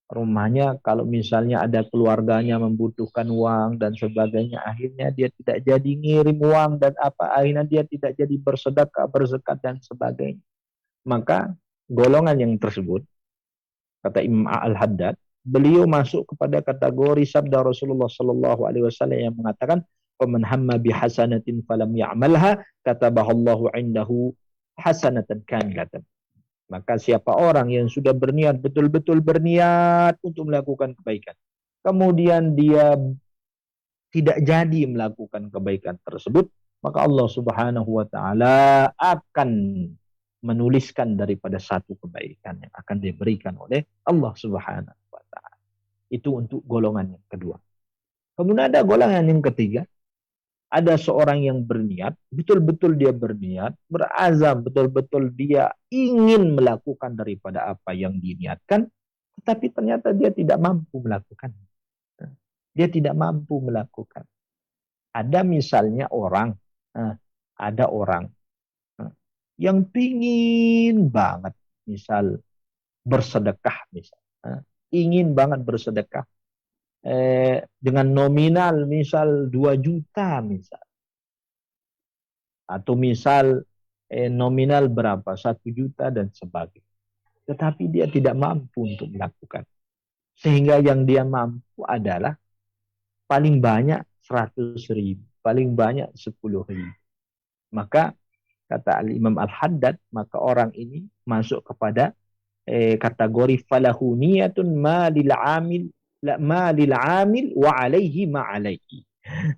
Rumahnya kalau misalnya ada keluarganya membutuhkan uang dan sebagainya, akhirnya dia tidak jadi ngirim uang dan akhirnya dia tidak jadi bersedekah, berzakat dan sebagainya. Maka golongan yang tersebut, kata Imam Al-Haddad, beliau masuk kepada kategori sabda Rasulullah Sallallahu Alaihi Wasallam yang mengatakan, "Faman hamma bihasanatin falam ya'malha, katabahallahu indahu hasanatan kamilatan." Maka siapa orang yang sudah berniat, betul-betul berniat untuk melakukan kebaikan, kemudian dia tidak jadi melakukan kebaikan tersebut, maka Allah Subhanahu wa taala akan menuliskan daripada satu kebaikan yang akan diberikan oleh Allah Subhanahu wa taala. Itu untuk golongan yang kedua. Kemudian ada golongan yang ketiga. Ada seorang yang berniat, betul-betul dia berniat, berazam, betul-betul dia ingin melakukan daripada apa yang diniatkan, tetapi ternyata dia tidak mampu melakukan. Dia tidak mampu melakukan. Ada misalnya orang, ada orang yang pingin banget, misal bersedekah, ingin banget bersedekah. Dengan nominal misal 2 juta misal. Atau misal nominal berapa? 1 juta dan sebagainya. Tetapi dia tidak mampu untuk melakukan. Sehingga yang dia mampu adalah paling banyak 100.000. Paling banyak 10.000. Maka kata Imam Al-Haddad, maka orang ini masuk kepada kategori falahu niyatun ma lil amil wa alaihi ma alaihi.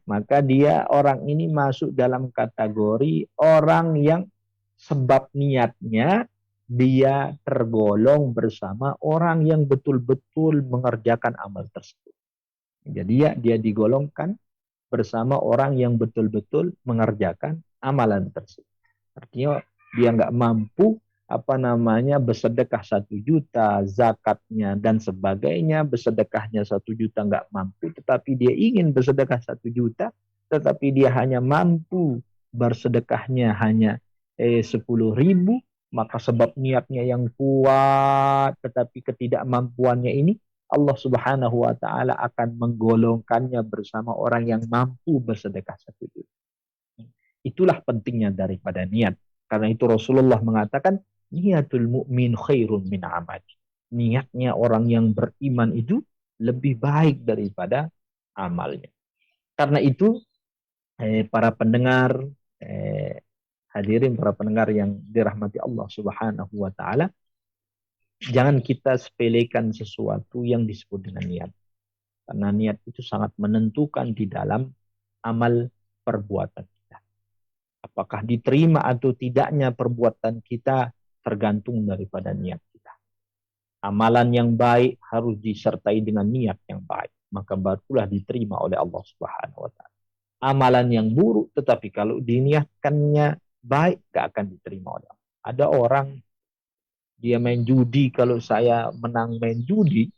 Maka dia orang ini masuk dalam kategori orang yang sebab niatnya dia tergolong bersama orang yang betul-betul mengerjakan amal tersebut. Jadi dia digolongkan bersama orang yang betul-betul mengerjakan amalan tersebut. Artinya dia nggak mampu bersedekah 1 juta, zakatnya dan sebagainya, bersedekahnya 1 juta nggak mampu, tetapi dia ingin bersedekah 1 juta, tetapi dia hanya mampu bersedekahnya hanya 10.000, maka sebab niatnya yang kuat, tetapi ketidakmampuannya ini, Allah Subhanahu wa Ta'ala akan menggolongkannya bersama orang yang mampu bersedekah 1 juta. Itulah pentingnya daripada niat. Karena itu Rasulullah mengatakan, niatul mu'min khairun min amal. Niatnya orang yang beriman itu lebih baik daripada amalnya. Karena itu, para pendengar, hadirin para pendengar yang dirahmati Allah Subhanahu wa Ta'ala, jangan kita sepelekan sesuatu yang disebut dengan niat. Karena niat itu sangat menentukan di dalam amal perbuatan kita. Apakah diterima atau tidaknya perbuatan kita tergantung daripada niat kita. Amalan yang baik harus disertai dengan niat yang baik, maka barulah diterima oleh Allah Subhanahu wa Ta'ala. Amalan yang buruk tetapi kalau diniatkannya baik, gak akan diterima oleh Allah. Ada orang dia main judi, kalau saya menang main judi,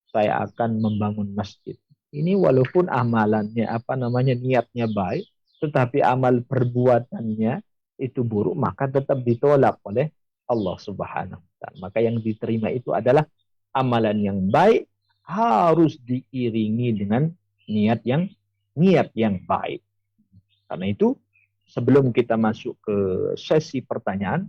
saya akan membangun masjid. Ini walaupun amalannya niatnya baik, tetapi amal perbuatannya itu buruk, maka tetap ditolak oleh Allah Subhanahu wa Ta'ala. Maka yang diterima itu adalah amalan yang baik, harus diiringi dengan niat yang baik. Karena itu sebelum kita masuk ke sesi pertanyaan,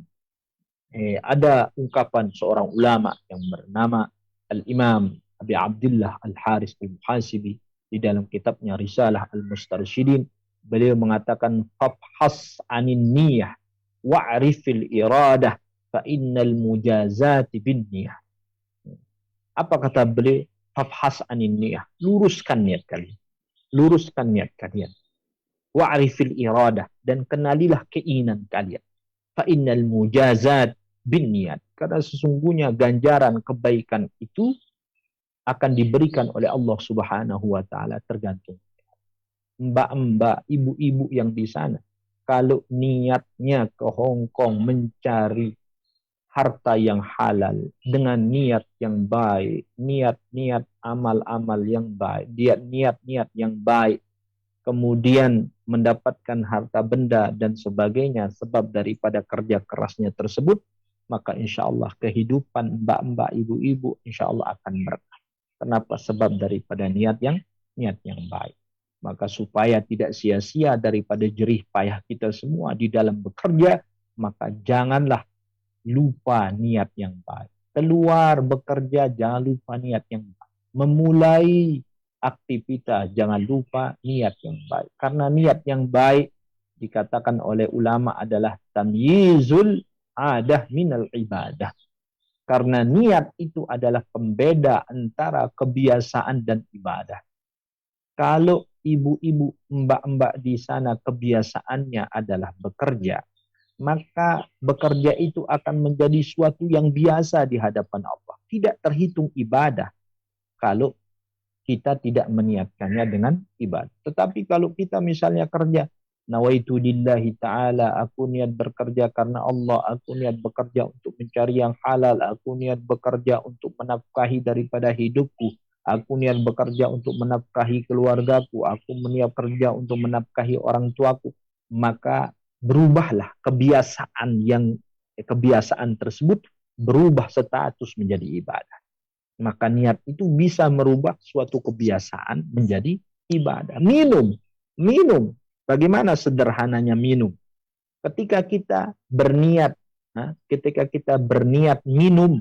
ada ungkapan seorang ulama yang bernama Al-Imam Abi Abdullah Al-Haris Al-Muhasibi di dalam kitabnya Risalah Al-Mustarsyidin. Beliau mengatakan, fabhas anin niyah wa'rifil iradah fa innal mujazati bin niyah. Apa kata beliau? Fabhas anin niyah, luruskan niat kalian. Luruskan niat kalian. Wa'rifil iradah, dan kenalilah keinginan kalian. Fa innal mujazat bin niyat. Karena sesungguhnya ganjaran kebaikan itu akan diberikan oleh Allah Subhanahu wa Ta'ala tergantung. Mbak-mbak, ibu-ibu yang di sana, kalau niatnya ke Hong Kong mencari harta yang halal dengan niat yang baik, niat-niat amal-amal yang baik, niat-niat yang baik, kemudian mendapatkan harta benda dan sebagainya sebab daripada kerja kerasnya tersebut, maka insya Allah kehidupan mbak-mbak, ibu-ibu insya Allah akan berkah. Kenapa? Sebab daripada niat yang baik. Maka supaya tidak sia-sia daripada jerih payah kita semua di dalam bekerja, maka janganlah lupa niat yang baik. Keluar bekerja, jangan lupa niat yang baik. Memulai aktivitas, jangan lupa niat yang baik. Karena niat yang baik dikatakan oleh ulama adalah tamyizul adah minal ibadah. Karena niat itu adalah pembeda antara kebiasaan dan ibadah. Kalau ibu-ibu, mbak-mbak di sana kebiasaannya adalah bekerja, maka bekerja itu akan menjadi suatu yang biasa di hadapan Allah. Tidak terhitung ibadah kalau kita tidak meniatkannya dengan ibadah. Tetapi kalau kita misalnya kerja, nawaitu lillahi ta'ala, aku niat bekerja karena Allah, aku niat bekerja untuk mencari yang halal, aku niat bekerja untuk menafkahi daripada hidupku, aku niat bekerja untuk menafkahi keluargaku, aku niat kerja untuk menafkahi orang tuaku, maka berubahlah kebiasaan tersebut berubah status menjadi ibadah. Maka niat itu bisa merubah suatu kebiasaan menjadi ibadah. Minum. Bagaimana sederhananya minum? Ketika kita berniat minum,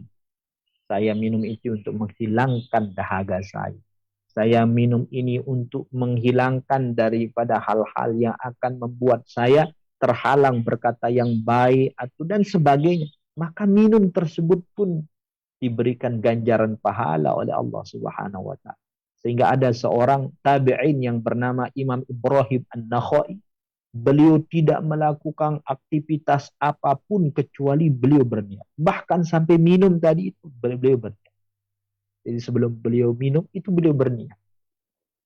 saya minum itu untuk menghilangkan dahaga saya. Saya minum ini untuk menghilangkan daripada hal-hal yang akan membuat saya terhalang berkata yang baik atau dan sebagainya. Maka minum tersebut pun diberikan ganjaran pahala oleh Allah Subhanahu wa Ta'ala. Sehingga ada seorang tabi'in yang bernama Imam Ibrahim An-Nakhai. beliau tidak melakukan aktivitas apapun kecuali beliau berniat. Bahkan sampai minum tadi itu beliau berniat. Jadi sebelum beliau minum itu beliau berniat.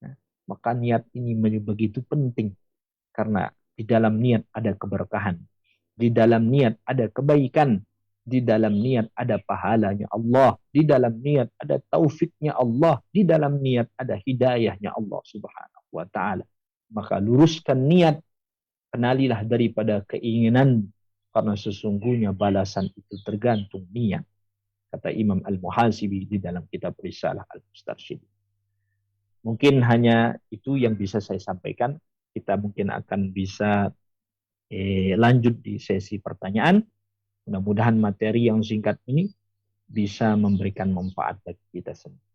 Nah, maka niat ini begitu penting karena di dalam niat ada keberkahan, di dalam niat ada kebaikan, di dalam niat ada pahalanya Allah, di dalam niat ada taufiknya Allah, di dalam niat ada hidayahnya Allah Subhanahu wa taala. Maka luruskan niat, kenalilah daripada keinginan, karena sesungguhnya balasan itu tergantung niat. Kata Imam Al-Muhasibi di dalam kitab Risalah Al-Mustarsyid. Mungkin hanya itu yang bisa saya sampaikan. Kita mungkin akan bisa lanjut di sesi pertanyaan. Mudah-mudahan materi yang singkat ini bisa memberikan manfaat bagi kita semua.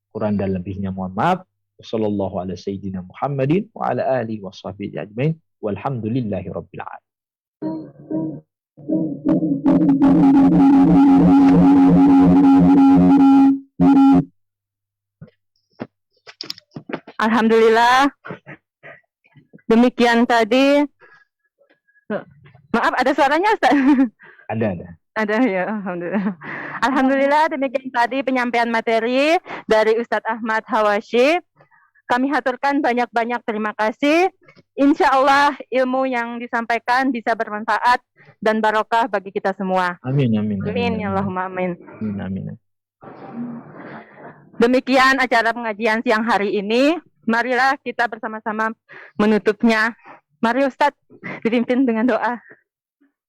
Kurang dan lebihnya mohon maaf. Wassallallahu ala sayyidina Muhammadin wa ala alihi wa sahbihi ajmain. Walhamdulillahi rabbil alamin. Alhamdulillah. Demikian tadi. Maaf, ada suaranya, Ustaz? Ada. Ada ya, alhamdulillah. Alhamdulillah, demikian tadi penyampaian materi dari Ustadz Ahmad Hawashi. Kami haturkan banyak-banyak terima kasih. Insya Allah ilmu yang disampaikan bisa bermanfaat dan barokah bagi kita semua. Amin. Amin, ya Allahumma amin. Amin. Demikian acara pengajian siang hari ini. Marilah kita bersama-sama menutupnya. Mari Ustadz, dipimpin dengan doa.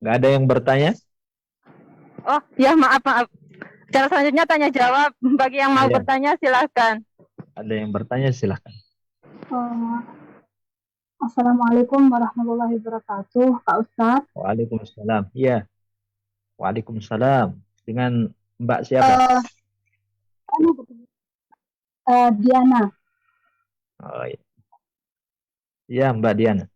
Nggak ada yang bertanya? Oh, ya maaf. Cara selanjutnya tanya jawab. Bagi yang mau Ya. bertanya silahkan. Ada yang bertanya silahkan. Assalamualaikum warahmatullahi wabarakatuh, Pak Ustadz. Waalaikumsalam. Iya. Waalaikumsalam. Dengan Mbak siapa? Diana. Oh, iya. Iya, Mbak Diana.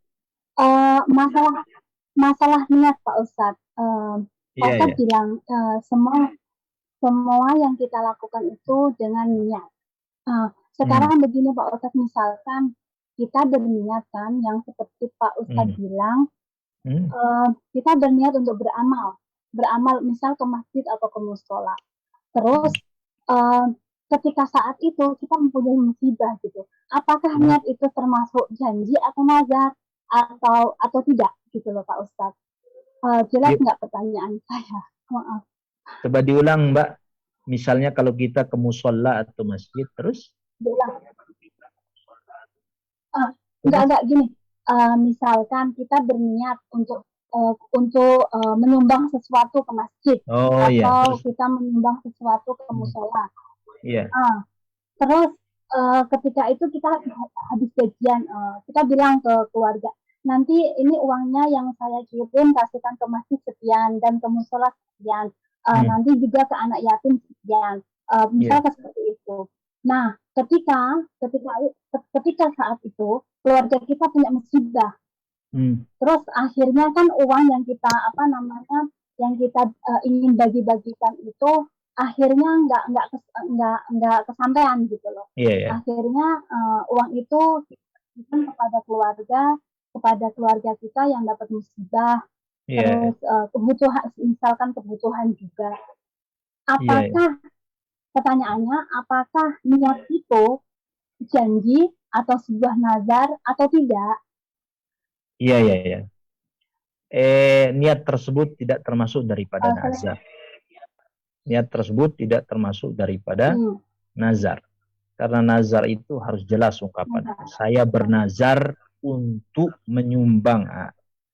Masalah niat, Pak Ustadz. Pak Iya. Ustadz bilang semua yang kita lakukan itu dengan niat. Sekarang begini Pak Ustadz, misalkan kita berniat kan, yang seperti Pak Ustadz bilang, kita berniat untuk beramal misal ke masjid atau ke musola. Terus ketika saat itu kita mempunyai musibah gitu. Apakah niat itu termasuk janji atau nazar atau tidak gitu loh Pak Ustadz? Jelas nggak pertanyaan saya? Maaf. Coba diulang Mbak. Misalnya kalau kita ke musola atau masjid terus? Enggak gini. Misalkan kita berniat untuk menyumbang sesuatu ke masjid, atau kita menyumbang sesuatu ke musola. Iya. Terus ketika itu kita habis gajian, kita bilang ke keluarga, nanti ini uangnya yang saya kirim kasihkan ke masjid sekian dan ke musola sekian, nanti juga ke anak yatim sekian, misalnya seperti itu. Nah, ketika saat itu keluarga kita punya musibah, terus akhirnya kan uang yang kita ingin bagi-bagikan itu akhirnya nggak kesampaian gitu loh. Akhirnya uang itu diberikan kepada keluarga kita yang dapat musibah, terus kebutuhan juga. Apakah pertanyaannya, apakah niat itu janji atau sebuah nazar atau tidak? Iya. Niat tersebut tidak termasuk daripada nazar. Niat tersebut tidak termasuk daripada nazar. Karena nazar itu harus jelas ungkapan. Saya bernazar untuk menyumbang.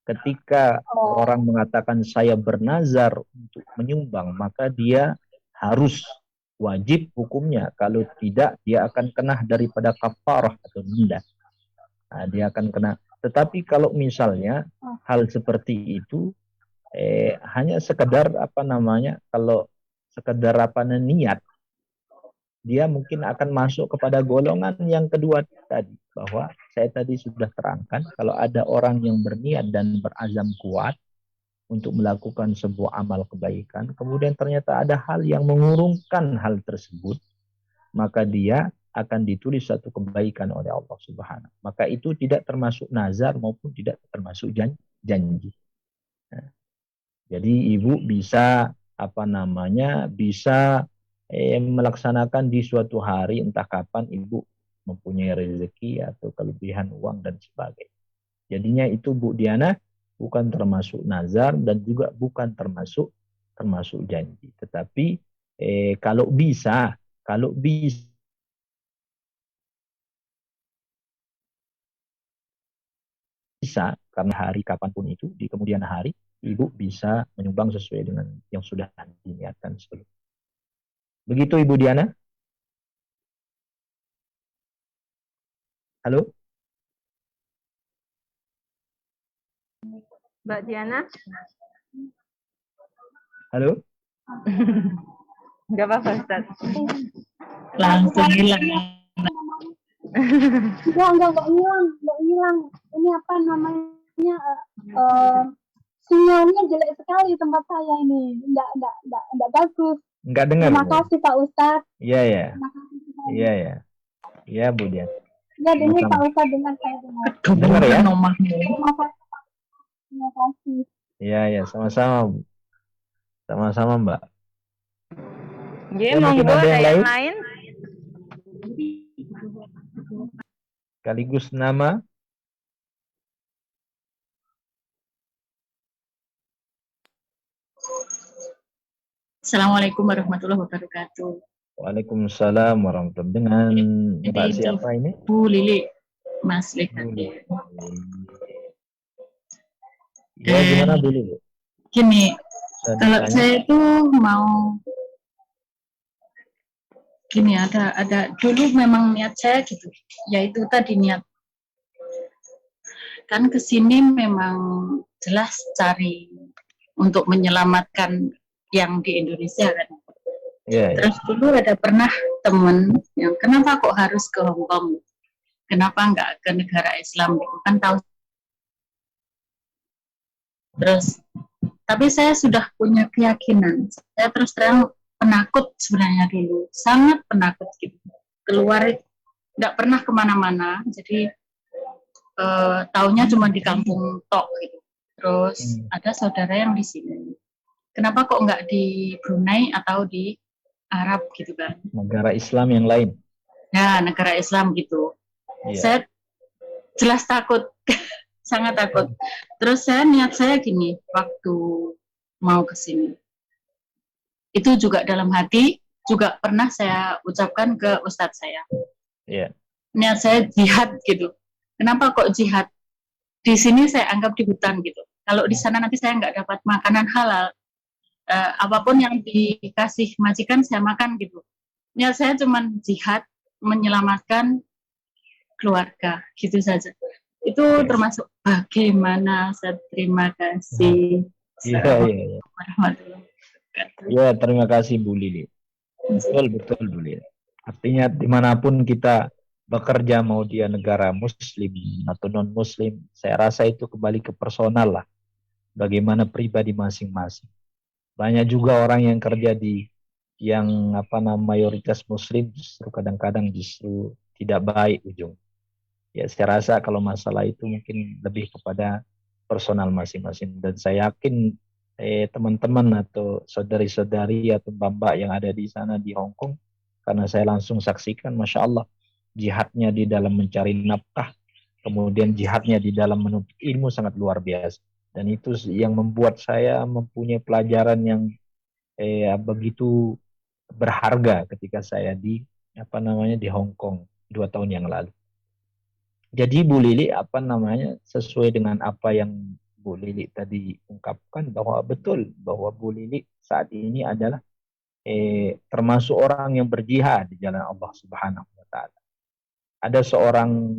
Ketika orang mengatakan saya bernazar untuk menyumbang, maka dia harus wajib hukumnya. Kalau tidak, dia akan kena daripada kafarah atau denda. Dia akan kena. Tetapi kalau misalnya hal seperti itu hanya sekedar kalau sekedar niat, dia mungkin akan masuk kepada golongan yang kedua tadi, bahwa saya tadi sudah terangkan, kalau ada orang yang berniat dan berazam kuat untuk melakukan sebuah amal kebaikan, kemudian ternyata ada hal yang mengurungkan hal tersebut, maka dia akan ditulis satu kebaikan oleh Allah Subhanahu. Maka itu tidak termasuk nazar maupun tidak termasuk janji. Nah, jadi ibu bisa bisa melaksanakan di suatu hari, entah kapan ibu mempunyai rezeki atau kelebihan uang dan sebagainya. Jadinya itu Bu Diana bukan termasuk nazar dan juga bukan termasuk janji. Tetapi kalau bisa karena hari kapanpun itu di kemudian hari ibu bisa menyumbang sesuai dengan yang sudah diniatkan sebelumnya. Begitu Ibu Diana? Halo? Mbak Diana? Halo? Nggak apa-apa, Ustaz. Langsung hilang. Enggak hilang. Ini apa namanya? Sinyalnya jelek sekali tempat saya ini. Enggak bagus. Enggak dengar. Terima kasih Pak Ustadz. Iya. Iya Bu Diana. Ya, ini Pak Ustadz dengar saya dengar. Dengar ya? Terima kasih. Iya, sama-sama. Sama-sama, Mbak. Ya, monggo ada yang lain. Sekaligus nama. Assalamualaikum warahmatullahi wabarakatuh. Waalaikumsalam warahmatullahi wabarakatuh. Dengan Mbak siapa ini? Bu Lili, Mas Bu Lili. Lili. Ya, gimana Bu Lili? Gini, kalau saya itu mau gini, ada dulu memang niat saya gitu, yaitu tadi niat kan kesini memang jelas cari untuk menyelamatkan yang di Indonesia kan. Ya. Terus dulu ada pernah temen yang kenapa kok harus ke Hong Kong, kenapa nggak ke negara Islam gitu kan, tahu. Terus tapi saya sudah punya keyakinan, saya terus terang penakut sebenarnya dulu, sangat penakut gitu, keluar nggak pernah kemana-mana, jadi taunya cuma di kampung tok gitu. Terus ada saudara yang di sini, kenapa kok nggak di Brunei atau di Arab gitu kan, negara Islam yang lain. Ya, negara Islam gitu. Yeah. Saya jelas takut, sangat takut. Terus niat saya gini, waktu mau ke sini, itu juga dalam hati, juga pernah saya ucapkan ke Ustadz saya. Yeah. Niat saya jihad gitu. Kenapa kok jihad? Di sini saya anggap di hutan gitu. Kalau di sana nanti saya nggak dapat makanan halal, apapun yang dikasih majikan saya makan gitu. Niat saya cuma jihad, menyelamatkan keluarga, gitu saja. Itu termasuk bagaimana saya terima kasih. Iya. Ya, terima kasih Bu Lili. Betul Bu Lili. Artinya dimanapun kita bekerja, mau dia negara muslim atau non muslim, saya rasa itu kembali ke personal lah. Bagaimana pribadi masing-masing. Banyak juga orang yang kerja di yang mayoritas muslim justru kadang-kadang justru tidak baik ujung. Ya, saya rasa kalau masalah itu mungkin lebih kepada personal masing-masing, dan saya yakin teman-teman atau saudari-saudari atau mbak-mbak yang ada di sana di Hong Kong, karena saya langsung saksikan, Masya Allah, jihadnya di dalam mencari nafkah, kemudian jihadnya di dalam menuntut ilmu sangat luar biasa. Dan itu yang membuat saya mempunyai pelajaran yang begitu berharga ketika saya di Hong Kong 2 tahun yang lalu. Jadi Bu Lili sesuai dengan apa yang Bu Lili tadi ungkapkan, bahwa betul bahwa Bu Lili saat ini adalah termasuk orang yang berjihad di jalan Allah Subhanahu wa taala. Ada seorang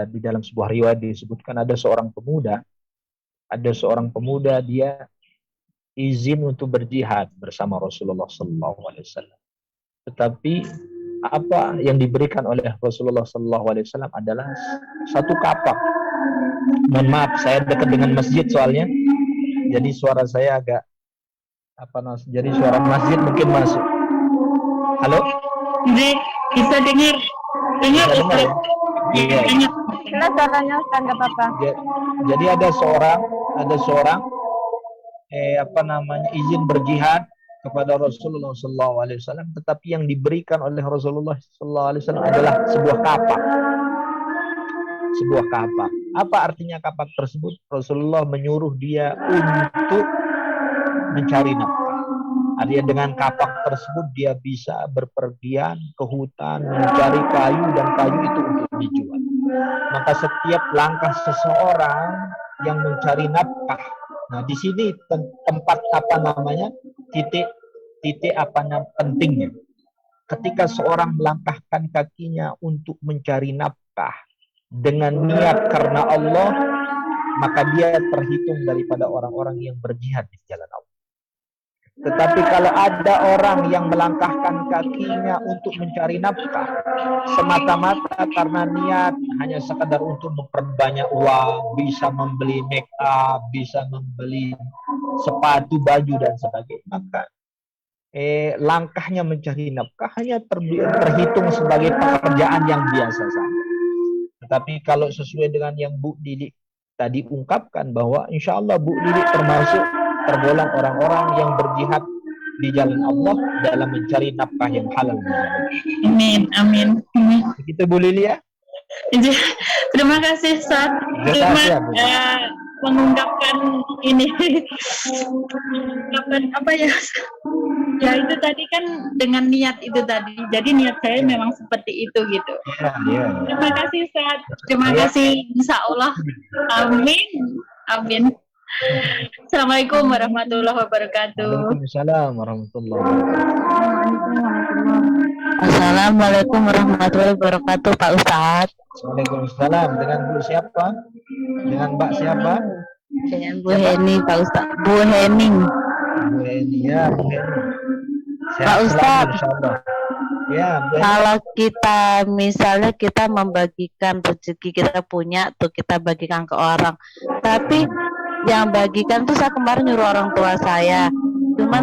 di dalam sebuah riwayat disebutkan ada seorang pemuda dia izin untuk berjihad bersama Rasulullah SAW. Tetapi apa yang diberikan oleh Rasulullah SAW adalah satu kapak. Mohon maaf, saya dekat dengan masjid soalnya, jadi suara saya agak jadi suara masjid mungkin masuk. Halo? Bisa dengar Bisa dengar ya? Iya. dengar. Jelas suaranya Ustaz, nggak apa-apa. Jadi ada seorang izin berjihad kepada Rasulullah SAW, tetapi yang diberikan oleh Rasulullah SAW adalah sebuah kapak. Sebuah kapak. Apa artinya kapak tersebut? Rasulullah menyuruh dia untuk mencari nafkah. Artinya dengan kapak tersebut dia bisa berpergian ke hutan mencari kayu, dan kayu itu untuk dijual. Maka setiap langkah seseorang yang mencari nafkah, nah di sini tempat titik pentingnya. Ketika seorang melangkahkan kakinya untuk mencari nafkah dengan niat karena Allah, maka dia terhitung daripada orang-orang yang berjihad di jalan Allah. Tetapi kalau ada orang yang melangkahkan kakinya untuk mencari nafkah semata-mata karena niat hanya sekadar untuk memperbanyak uang, bisa membeli make up, bisa membeli sepatu, baju dan sebagainya, maka langkahnya mencari nafkah hanya terhitung sebagai pekerjaan yang biasa saja. Tetapi kalau sesuai dengan yang Bu Lili tadi ungkapkan, bahwa insya Allah Bu Lili termasuk tergolong orang-orang yang berjihad di jalan Allah dalam mencari nafkah yang halal. Amin, amin. Begitu Bu Lili ya. Terima kasih Ustaz. Mengungkapkan ini. Mengungkapkan apa ya? Ya itu tadi kan dengan niat itu tadi. Jadi niat saya memang seperti itu gitu. Ya. Terima kasih Ustaz. Terima kasih. Insya Allah. Amin. Amin. Assalamualaikum warahmatullahi wabarakatuh. Waalaikumsalam warahmatullahi wabarakatuh. Assalamualaikum warahmatullahi wabarakatuh, Pak Ustadz. Waalaikumsalam. Dengan Bu siapa? Dengan Mbak siapa? Dengan Bu Heni, Pak Ustadz. Bu Hening. Bu Heni ya, Bu Heni. Pak Ustadz, ya, kalau kita misalnya kita membagikan rezeki kita punya tuh, kita bagikan ke orang, tapi yang bagikan tuh saya kemarin nyuruh orang tua saya,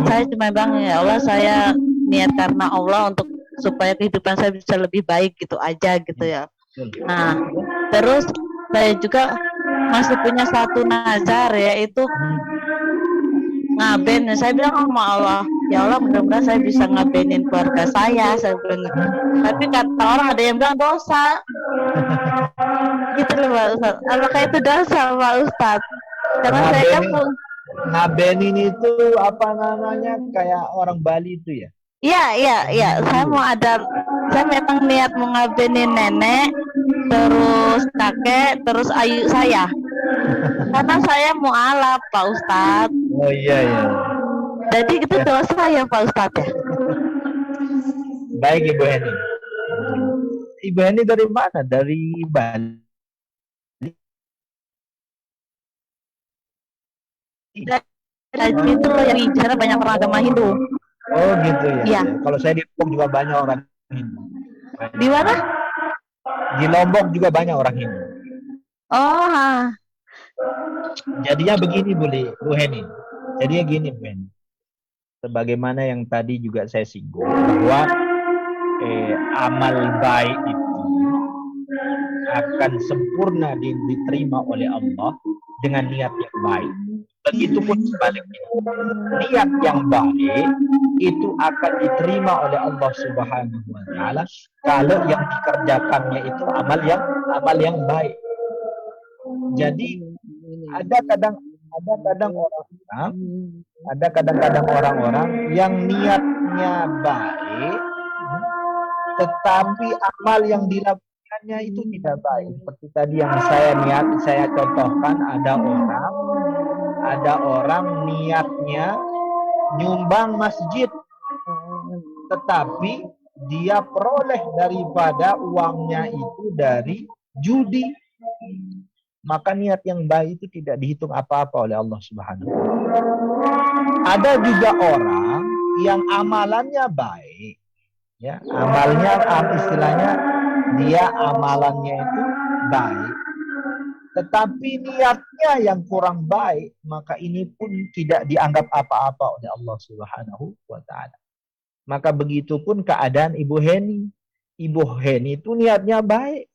saya cuma bilang, ya Allah, saya niat karena Allah untuk supaya kehidupan saya bisa lebih baik gitu aja gitu ya. Nah, terus saya juga masih punya satu nazar, yaitu ngaben. Saya bilang sama Allah, ya Allah, mudah-mudahan saya bisa ngabenin keluarga saya bilang. Tapi kata orang ada yang bilang dosa. Gitu loh Pak Ustadz. Apakah itu dosa Pak Ustadz? Karena saya kan ngabenin itu apa namanya, kayak orang Bali itu ya? Iya. Saya memang niat mau ngabenin nenek, terus kakek, terus ayu saya. Karena saya mau alaf Pak Ustadz. Oh iya. Jadi itu dosa ya Pak Ustadz ya? Baik Ibu Heni. Ibu Heni dari mana? Dari Bali. Dari itu yang di sana banyak orang agama Hindu. Oh gitu ya. Iya. Kalau saya di Lombok juga banyak orang Hindu. Di mana? Di Lombok juga banyak orang Hindu. Oh. Jadinya begini Bu Heni. Jadinya gini Bu Heni. Sebagaimana yang tadi juga saya singgung, bahwa amal baik itu akan sempurna diterima oleh Allah dengan niat yang baik. Begitupun sebaliknya, niat yang baik itu akan diterima oleh Allah Subhanahu wa Ta'ala kalau yang dikerjakannya itu amal yang baik. Jadi ada kadang-kadang orang-orang yang niatnya baik, tetapi amal yang dilakukannya itu tidak baik. Seperti tadi yang saya contohkan, ada orang niatnya nyumbang masjid, tetapi dia peroleh daripada uangnya itu dari judi. Maka niat yang baik itu tidak dihitung apa-apa oleh Allah Subhanahu wa Ta'ala. Ada juga orang yang amalannya baik, ya, istilahnya dia amalannya itu baik, tetapi niatnya yang kurang baik, maka ini pun tidak dianggap apa-apa oleh Allah Subhanahu wa Ta'ala. Maka begitupun keadaan Ibu Heni. Ibu Heni itu niatnya baik.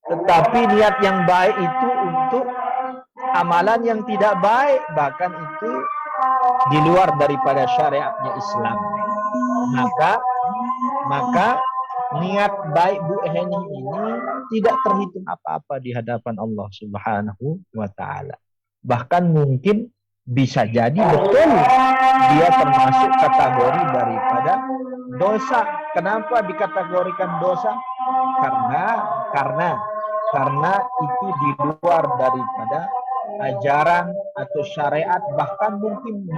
Tetapi niat yang baik itu untuk amalan yang tidak baik. Bahkan itu di luar daripada syariatnya Islam. Maka niat baik Bu Heni ini tidak terhitung apa-apa di hadapan Allah Subhanahu wa Ta'ala. Bahkan mungkin bisa jadi betul dia termasuk kategori daripada dosa. Kenapa dikategorikan dosa? Karena itu di luar daripada ajaran atau syariat, bahkan mungkin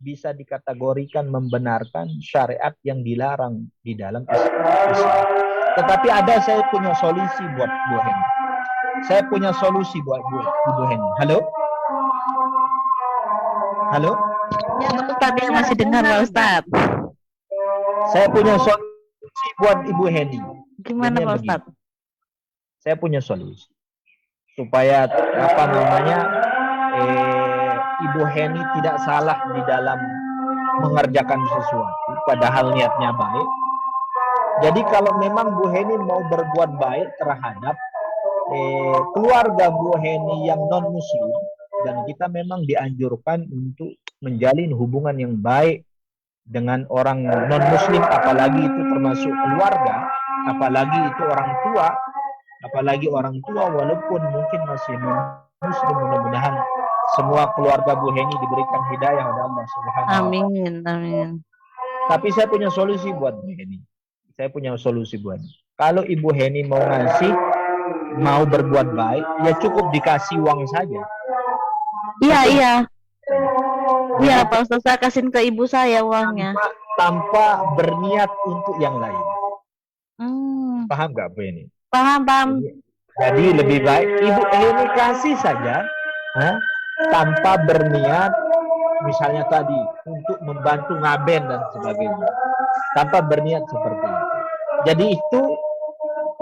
bisa dikategorikan membenarkan syariat yang dilarang di dalam Islam. Tetapi saya punya solusi buat Bu Heni. Saya punya solusi buat Bu Heni. Halo? Ya, Ustaz, yang masih dengar Pak Ustaz. Saya punya solusi buat Ibu Heni. Gimana Pak Ustaz? Saya punya solusi supaya Ibu Heni tidak salah di dalam mengerjakan sesuatu padahal niatnya baik. Jadi kalau memang Bu Heni mau berbuat baik terhadap keluarga Bu Heni yang non muslim, dan kita memang dianjurkan untuk menjalin hubungan yang baik dengan orang non muslim, apalagi itu termasuk keluarga, apalagi itu orang tua walaupun mungkin masih muslim. Mudah-mudahan semua keluarga Bu Heni diberikan hidayah oleh Allah Subhanahu wa Ta'ala. Amin. Tapi saya punya solusi buat Bu Heni. Kalau Ibu Heni mau berbuat baik, ya cukup dikasih uang saja. Iya Pak Ustaz, saya kasihin ke ibu saya uangnya. Tanpa berniat untuk yang lain. Paham nggak Bu Heni? Paham. Jadi lebih baik Ibu Heni kasih saja, tanpa berniat, misalnya tadi untuk membantu ngaben dan sebagainya, tanpa berniat seperti itu. Jadi itu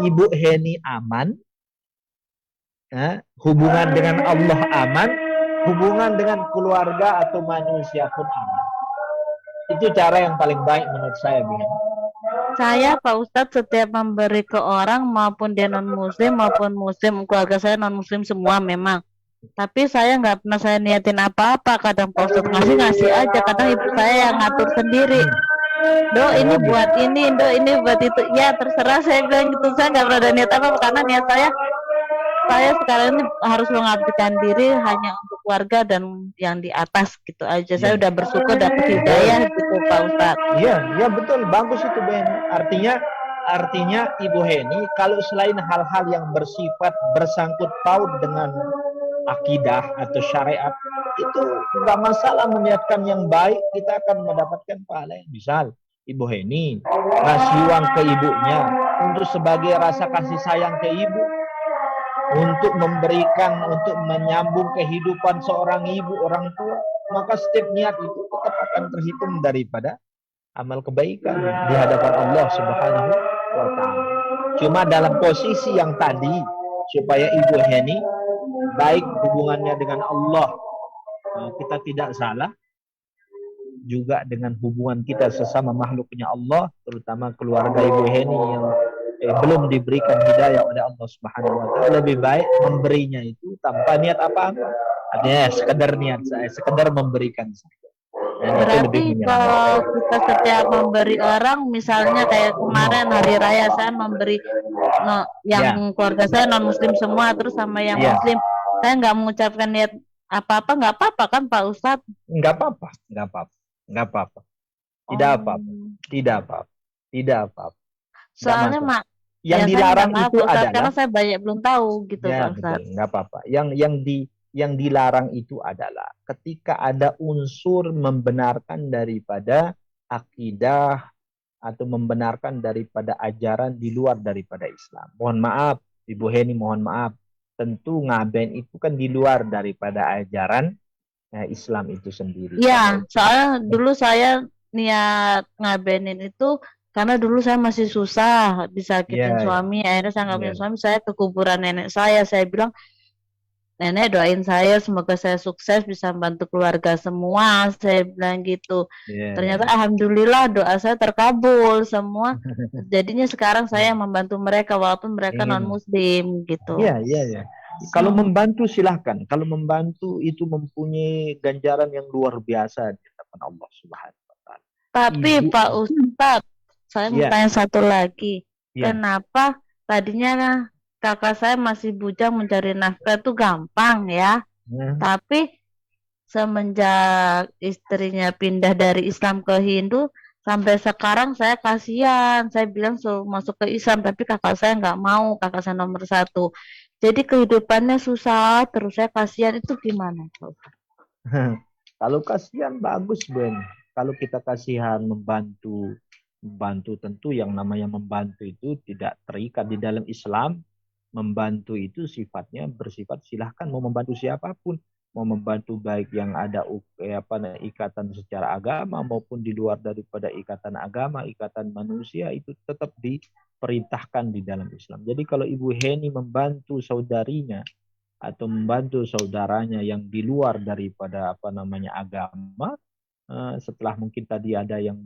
Ibu Heni aman, hubungan dengan Allah aman, hubungan dengan keluarga atau manusia pun aman. Itu cara yang paling baik menurut saya, Bu Heni. Saya Pak Ustadz setiap memberi ke orang, maupun dia non muslim maupun muslim, keluarga saya non muslim semua memang. Tapi saya nggak pernah saya niatin apa-apa. Kadang Pak Ustadz ngasih aja, kadang ibu saya yang ngatur sendiri. Do ini buat ini, do ini buat itu. Ya terserah, saya bilang gitu. Saya nggak pernah ada niat apa, karena niat saya sekarang ini harus mengabdikan diri hanya untuk keluarga dan yang di atas gitu aja. Saya udah bersyukur dapat hidayah gitu Pak Ustadz. Iya betul, bagus itu Bu Heni. Artinya Ibu Heni kalau selain hal-hal yang bersifat bersangkut paut dengan akidah atau syariat, itu nggak masalah meniatkan yang baik, kita akan mendapatkan pahala yang misal Ibu Heni ngasih uang ke ibunya untuk sebagai rasa kasih sayang ke ibu, untuk menyambung kehidupan seorang ibu, orang tua, maka setiap niat itu tetap akan terhitung daripada amal kebaikan di hadapan Allah Subhanahu wa Ta'ala. Cuma dalam posisi yang tadi, supaya Ibu Heni baik hubungannya dengan Allah, kita tidak salah, juga dengan hubungan kita sesama makhluknya Allah, terutama keluarga Ibu Heni yang belum diberikan hidayah oleh Allah Subhanahu wa Ta'ala, lebih baik memberinya itu tanpa niat apa-apa. Artinya sekedar niat saya, sekedar memberikan saja. Berarti kalau kita setiap memberi orang, misalnya kayak kemarin hari raya saya memberi yang keluarga saya non muslim semua, terus sama yang muslim, saya nggak mengucapkan niat apa-apa, nggak apa-apa kan Pak Ustadz? Nggak apa-apa. Tidak apa-apa. Soalnya yang dilarang itu adalah, karena saya banyak belum tahu gitu Pak Ustadz. Nggak apa-apa. Yang dilarang itu adalah ketika ada unsur membenarkan daripada akidah atau membenarkan daripada ajaran di luar daripada Islam. Mohon maaf, Ibu Heni, mohon maaf. Tentu ngaben itu kan di luar daripada ajaran Islam itu sendiri. Iya, soalnya dulu saya niat ngabenin itu karena dulu saya masih susah disakitin suami. Akhirnya saya nggak punya suami, saya ke kuburan nenek saya bilang, nenek doain saya semoga saya sukses bisa membantu keluarga semua, saya bilang gitu. Ternyata Ya. alhamdulillah doa saya terkabul semua. Jadinya sekarang saya Ya. membantu mereka walaupun mereka non Ingin. muslim gitu. Iya, iya, iya. Kalau membantu silahkan. Kalau membantu itu mempunyai ganjaran yang luar biasa di hadapan Allah Subhanahu wa taala. Tapi Ibu, Pak Ustadz, saya mau ya, tanya satu lagi. ya. Kenapa tadinya kakak saya masih bujang mencari nafkah itu gampang ya. Hmm. Tapi semenjak istrinya pindah dari Islam ke Hindu, sampai sekarang saya kasihan. Saya bilang suruh masuk ke Islam, tapi kakak saya nggak mau. Kakak saya nomor satu. Jadi kehidupannya susah, terus saya kasihan itu gimana, Pak Ustadz? Kalau kasihan bagus, Ben. Kalau kita kasihan membantu, membantu tentu yang namanya membantu itu tidak terikat di dalam Islam. Membantu itu sifatnya bersifat silahkan mau membantu siapapun, mau membantu baik yang ada ikatan secara agama maupun di luar daripada ikatan agama, ikatan manusia itu tetap diperintahkan di dalam Islam. Jadi kalau Ibu Heni membantu saudarinya atau membantu saudaranya yang di luar daripada agama, setelah mungkin tadi ada yang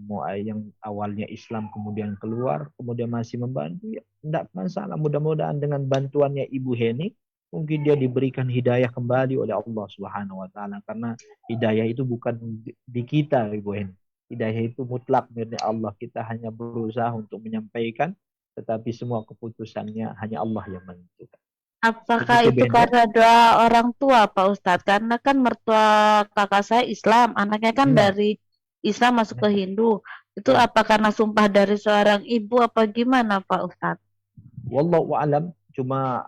awalnya Islam kemudian keluar kemudian masih membantu, ya tidak masalah. Mudah-mudahan dengan bantuannya Ibu Heni mungkin dia diberikan hidayah kembali oleh Allah Subhanahu wa taala, karena hidayah itu bukan di kita, Ibu Heni. Hidayah itu mutlak milik Allah, kita hanya berusaha untuk menyampaikan, tetapi semua keputusannya hanya Allah yang menentukan. Apakah Begitu, itu Ben, ya? karena doa orang tua, Pak Ustadz? Karena kan mertua kakak saya Islam, anaknya kan Hmm. dari Islam masuk ke Hindu. Itu Hmm. apa karena sumpah dari seorang ibu apa gimana, Pak Ustadz? Wallahu a'lam. Cuma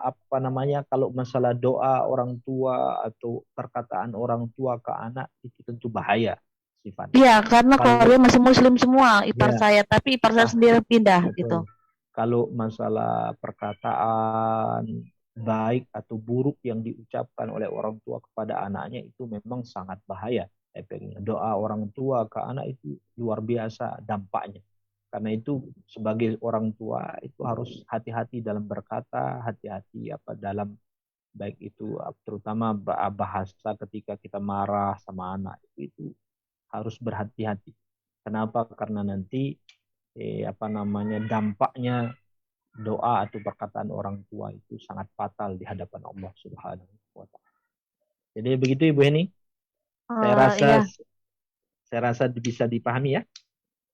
kalau masalah doa orang tua atau perkataan orang tua ke anak itu tentu bahaya sifatnya. Iya, karena Kalau keluarga masih Muslim semua, ipar ya, saya, tapi ipar saya sendiri pindah gitu. betul. Kalau masalah perkataan baik atau buruk yang diucapkan oleh orang tua kepada anaknya itu memang sangat bahaya efeknya. Doa orang tua ke anak itu luar biasa dampaknya. Karena itu sebagai orang tua itu harus hati-hati dalam berkata, hati-hati dalam baik itu terutama bahasa ketika kita marah sama anak itu harus berhati-hati. Kenapa? Karena nanti dampaknya doa atau perkataan orang tua itu sangat fatal di hadapan Allah Subhanahu wa taala. Jadi begitu Ibu Heni. Iya, Saya rasa bisa dipahami ya.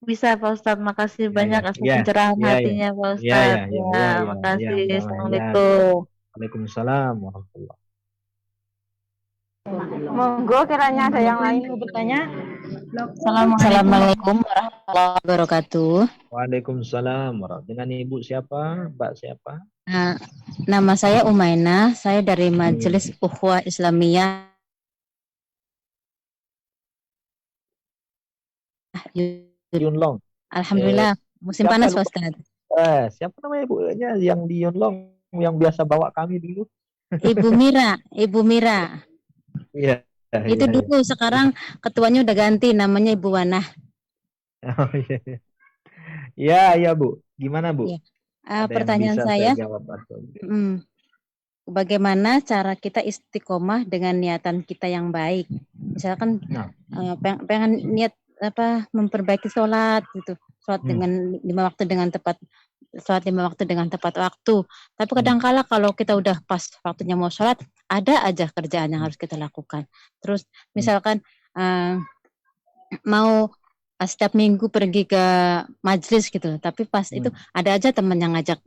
bisa Pak Ustadz. Makasih banyak atas Ya, pencerahan ya, ya. hatinya Pak Ya, ya, Ustadz. ya, Ya, ya, ya, ya, makasih. ya. Assalamualaikum. Waalaikumsalam warahmatullahi. Monggo kiranya ada yang lain mau bertanya. Assalamualaikum warahmatullahi wabarakatuh. Waalaikumsalam warahmatullahi. Dengan Ibu siapa? Mbak siapa? Nah, nama saya Umaina, saya dari Majelis Ukhuwah Islamiyah Yunlong. Alhamdulillah, musim Siapa panas lupa? Pak Ustadz. Siapa namanya Ibunya yang di Yunlong yang biasa bawa kami dulu? Ibu Mira. Iya. Itu iya, dulu, sekarang ketuanya udah ganti, namanya Ibu Wana. Oh, iya. Ya, ya Bu. Gimana Bu? Ya. Ada yang Pertanyaan bisa saya, jawab atau bagaimana cara kita istiqomah dengan niatan kita yang baik? Misalkan pengen niat memperbaiki sholat gitu, sholat dengan 5 waktu dengan tepat, sholat 5 waktu dengan tepat waktu. Tapi kadangkala kalau kita udah pas waktunya mau sholat, ada aja kerjaan yang harus kita lakukan. Terus misalkan mau setiap minggu pergi ke majelis gitu, tapi pas itu ada aja teman yang ngajak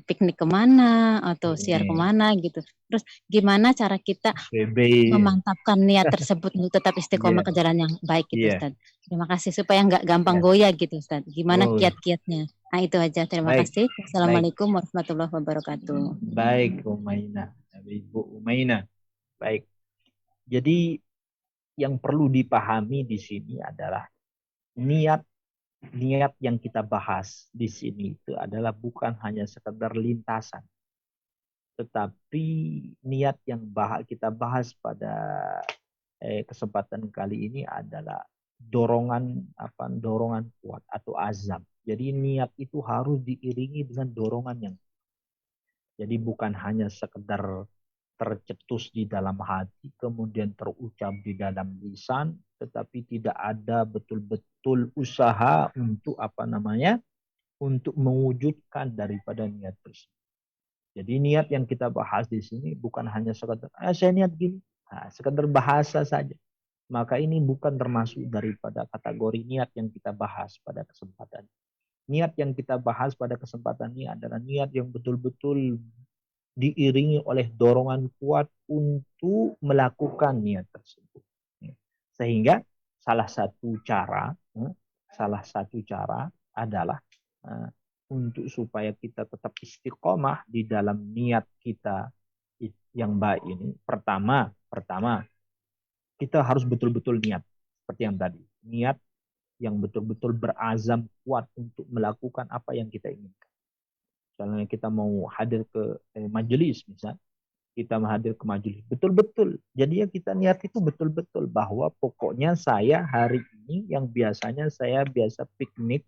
piknik kemana atau siar kemana gitu. Terus gimana cara kita memantapkan niat tersebut untuk tetap istiqomah ke jalan yang baik gitu, Ustaz. Terima kasih, supaya nggak gampang goyah gitu, Ustaz. Gimana kiat-kiatnya? Nah itu aja, terima kasih. Assalamualaikum warahmatullahi wabarakatuh. Baik, Umaina, Ibu Umaina. Baik. Jadi yang perlu dipahami di sini adalah niat yang kita bahas di sini itu adalah bukan hanya sekedar lintasan, tetapi niat yang kita bahas pada kesempatan kali ini adalah dorongan kuat atau azam. Jadi niat itu harus diiringi dengan dorongan yang. Jadi bukan hanya sekedar tercetus di dalam hati, kemudian terucap di dalam lisan, tetapi tidak ada betul-betul usaha untuk untuk mewujudkan daripada niat tersebut. Jadi niat yang kita bahas di sini bukan hanya sekadar saya niat gini, sekadar bahasa saja. Maka ini bukan termasuk daripada kategori niat yang kita bahas pada kesempatan. Niat yang kita bahas pada kesempatan ini adalah niat yang betul-betul diiringi oleh dorongan kuat untuk melakukan niat tersebut. Sehingga salah satu cara adalah untuk supaya kita tetap istiqomah di dalam niat kita yang baik ini. Pertama, kita harus betul-betul niat. Seperti yang tadi. Niat yang betul-betul berazam kuat untuk melakukan apa yang kita inginkan. Misalnya kita mau hadir ke majelis, misalnya kita hadir ke majelis betul-betul. Jadi ya kita niat itu betul-betul bahwa pokoknya saya hari ini yang biasanya saya biasa piknik,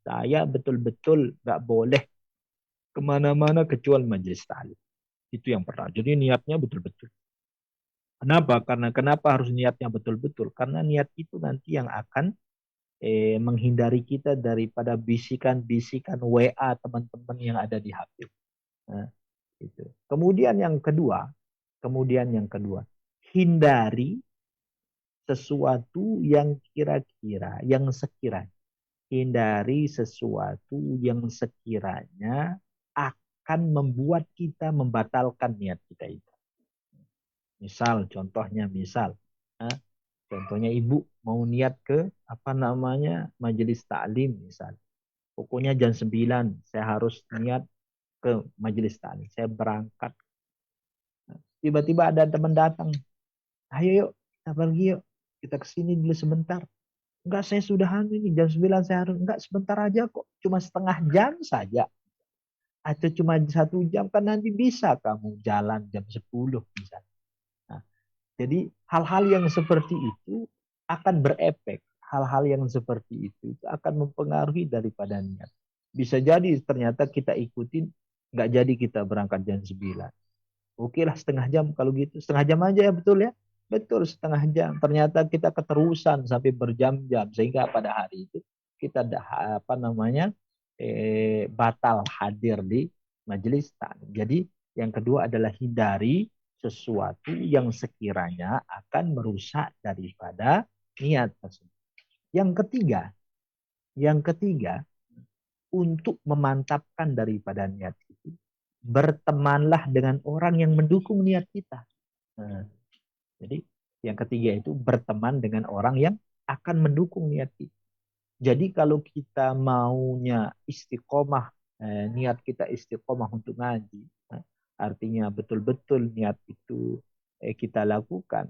saya betul-betul nggak boleh kemana-mana kecuali majelis taklim. Itu yang pertama. Jadi niatnya betul-betul. Kenapa? Kenapa harus niatnya betul-betul? Karena niat itu nanti yang akan menghindari kita daripada bisikan-bisikan WA teman-teman yang ada di HP. Nah, itu. Kemudian yang kedua, hindari sesuatu yang sekiranya akan membuat kita membatalkan niat kita itu. Contohnya ibu mau niat ke majelis taklim misalnya. Pokoknya jam 9 saya harus niat ke majelis taklim. Saya berangkat. Tiba-tiba ada teman datang. Ayo yuk, kita pergi yuk. Kita kesini dulu sebentar. Enggak, saya sudah ini jam 9 saya harus. Enggak, sebentar aja kok. Cuma setengah jam saja. Atau cuma 1 jam kan nanti bisa kamu jalan jam 10 misalnya. Jadi hal-hal yang seperti itu akan berefek. Hal-hal yang seperti itu akan mempengaruhi daripada niat. Bisa jadi ternyata kita ikutin, nggak jadi kita berangkat jam 9. Oke lah setengah jam kalau gitu. Setengah jam aja ya, betul ya? Betul, setengah jam. Ternyata kita keterusan sampai berjam-jam. Sehingga pada hari itu kita batal hadir di majelis taklim. Jadi yang kedua adalah hindari sesuatu yang sekiranya akan merusak daripada niat tersebut. Yang ketiga, untuk memantapkan daripada niat itu, bertemanlah dengan orang yang mendukung niat kita. Jadi yang ketiga itu berteman dengan orang yang akan mendukung niat kita. Jadi kalau kita maunya istiqomah, niat kita istiqomah untuk ngaji, artinya betul-betul niat itu kita lakukan,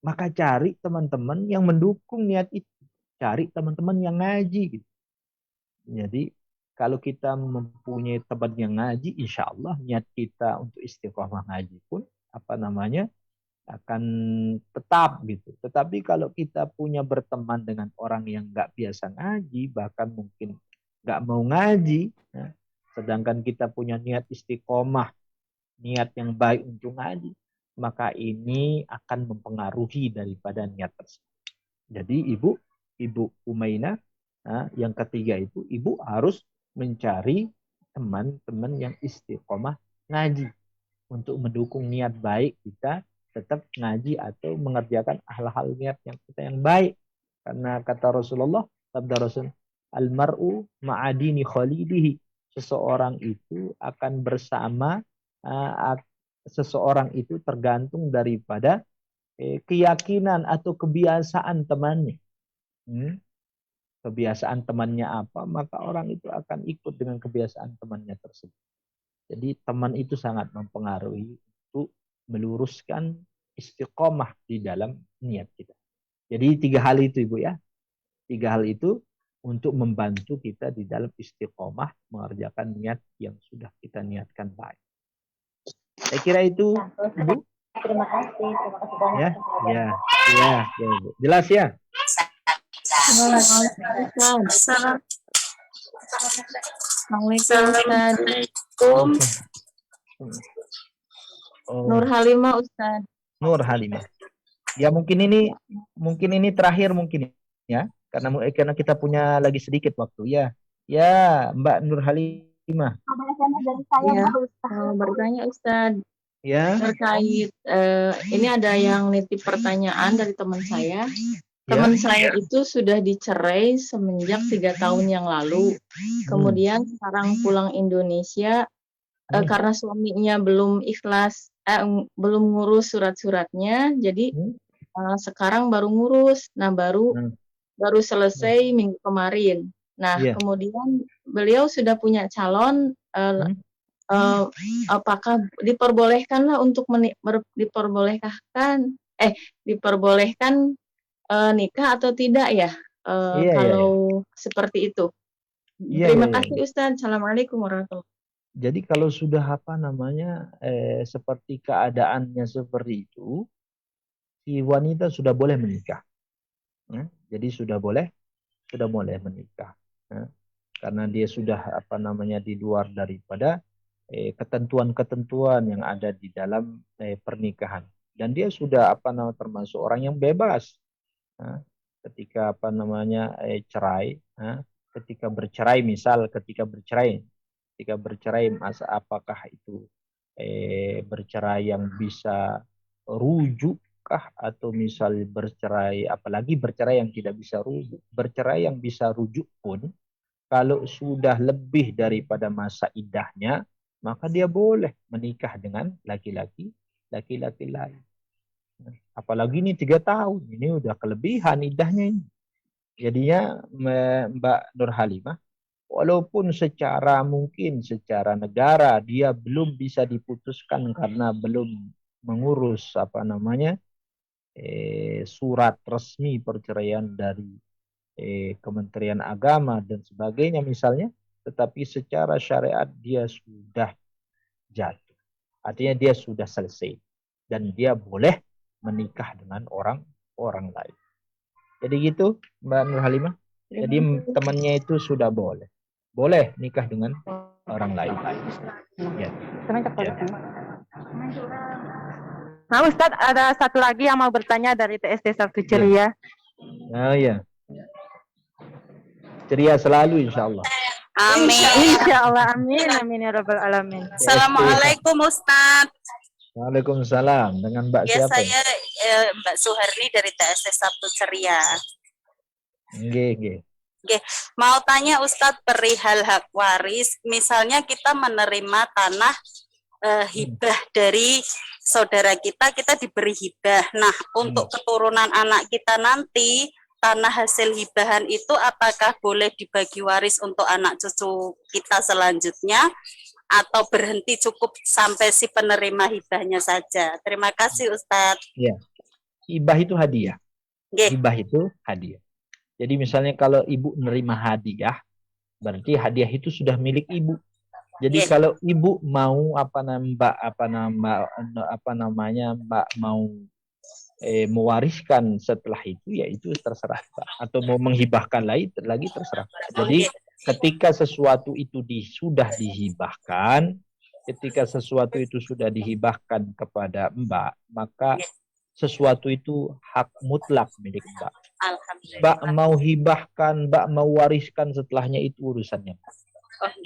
maka cari teman-teman yang mendukung niat itu. Cari teman-teman yang ngaji. Jadi kalau kita mempunyai teman yang ngaji, insya Allah niat kita untuk istiqomah ngaji pun akan tetap gitu. Tetapi kalau kita punya berteman dengan orang yang nggak biasa ngaji, bahkan mungkin nggak mau ngaji, sedangkan kita punya niat istiqomah, niat yang baik untuk ngaji, maka ini akan mempengaruhi daripada niat tersebut. Jadi Ibu Umainah, yang ketiga itu ibu harus mencari teman-teman yang istiqomah ngaji untuk mendukung niat baik kita tetap ngaji atau mengerjakan hal-hal niat yang kita yang baik. Karena kata Rasulullah, sabda Rasul, al-mar'u ma'adini khalidihi. Seseorang itu akan bersama seseorang itu tergantung daripada keyakinan atau kebiasaan temannya. Kebiasaan temannya apa, maka orang itu akan ikut dengan kebiasaan temannya tersebut. Jadi teman itu sangat mempengaruhi untuk meluruskan istiqomah di dalam niat kita. Jadi 3 hal itu Ibu ya. 3 hal itu untuk membantu kita di dalam istiqomah mengerjakan niat yang sudah kita niatkan baik. Saya kira itu, Ibu. Terima kasih banyak. Ya, Ibu. Jelas ya? Assalamualaikum. Oh, Nur Halimah Ustaz. Nur Halimah. Ya mungkin ini terakhir mungkin ya, karena kita punya lagi sedikit waktu ya. Ya, Mbak Nur Halimah. Ada SMS dari saya, Ya, Pak Ustaz. mau bertanya Ustaz Ya. terkait ini ada yang nitip pertanyaan dari teman saya. Teman saya itu sudah dicerai semenjak 3 tahun yang lalu. Kemudian sekarang pulang Indonesia karena suaminya belum ikhlas, belum ngurus surat-suratnya, jadi sekarang baru ngurus. Nah, baru selesai minggu kemarin. Nah, kemudian beliau sudah punya calon. Apakah diperbolehkanlah untuk diperbolehkan nikah atau tidak ya? Kalau seperti itu. Terima kasih Ustaz. Assalamualaikum warahmatullahi wabarakatuh. Jadi kalau sudah seperti keadaannya seperti itu, si wanita sudah boleh menikah. Jadi sudah boleh menikah. Karena dia sudah di luar daripada ketentuan-ketentuan yang ada di dalam pernikahan. Dan dia sudah termasuk orang yang bebas. Ketika cerai, ketika bercerai apakah itu bercerai yang bisa rujuk kah, atau misal bercerai, apalagi bercerai yang tidak bisa rujuk. Bercerai yang bisa rujuk pun kalau sudah lebih daripada masa iddahnya, maka dia boleh menikah dengan laki-laki lain. Apalagi ini 3 tahun, ini udah kelebihan iddahnya ini. Jadinya Mbak Nur Halimah, walaupun secara negara dia belum bisa diputuskan karena belum mengurus surat resmi perceraian dari Kementerian Agama dan sebagainya misalnya, tetapi secara syariat dia sudah jatuh. Artinya dia sudah selesai dan dia boleh menikah dengan orang lain. Jadi gitu Mbak Nur Halimah. Jadi temannya itu sudah boleh nikah dengan orang lain. Ya. Nah Ustadz, ada satu lagi yang mau bertanya dari TSD Sabtu Ceria. Oh ya. Ceria selalu insya Allah. Amin. Insya Allah, amin ya rabbal alamin. Assalamualaikum Ustadz. Waalaikumsalam. Dengan Mbak Ya, siapa? saya Mbak Suharni dari TSD Sabtu Ceria. Nggih. Mau tanya Ustadz perihal hak waris. Misalnya kita menerima tanah hibah dari saudara kita diberi hibah. Nah, untuk keturunan anak kita nanti, tanah hasil hibahan itu apakah boleh dibagi waris untuk anak cucu kita selanjutnya, atau berhenti cukup sampai si penerima hibahnya saja? Terima kasih Ustadz. Ya. Hibah itu hadiah. Hibah itu hadiah. Jadi misalnya kalau ibu menerima hadiah, berarti hadiah itu sudah milik ibu. Jadi kalau ibu mau mau mewariskan setelah itu, ya itu terserah, atau mau menghibahkan lagi terserah. Jadi ketika sesuatu itu sudah dihibahkan, kepada Mbak, maka sesuatu itu hak mutlak milik Mbak. Mbak mau hibahkan, Mbak mau wariskan setelahnya, itu urusannya.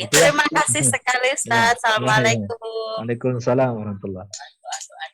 Terima kasih sekali Ustaz. Assalamualaikum. Waalaikumsalam warahmatullahi wabarakatuh.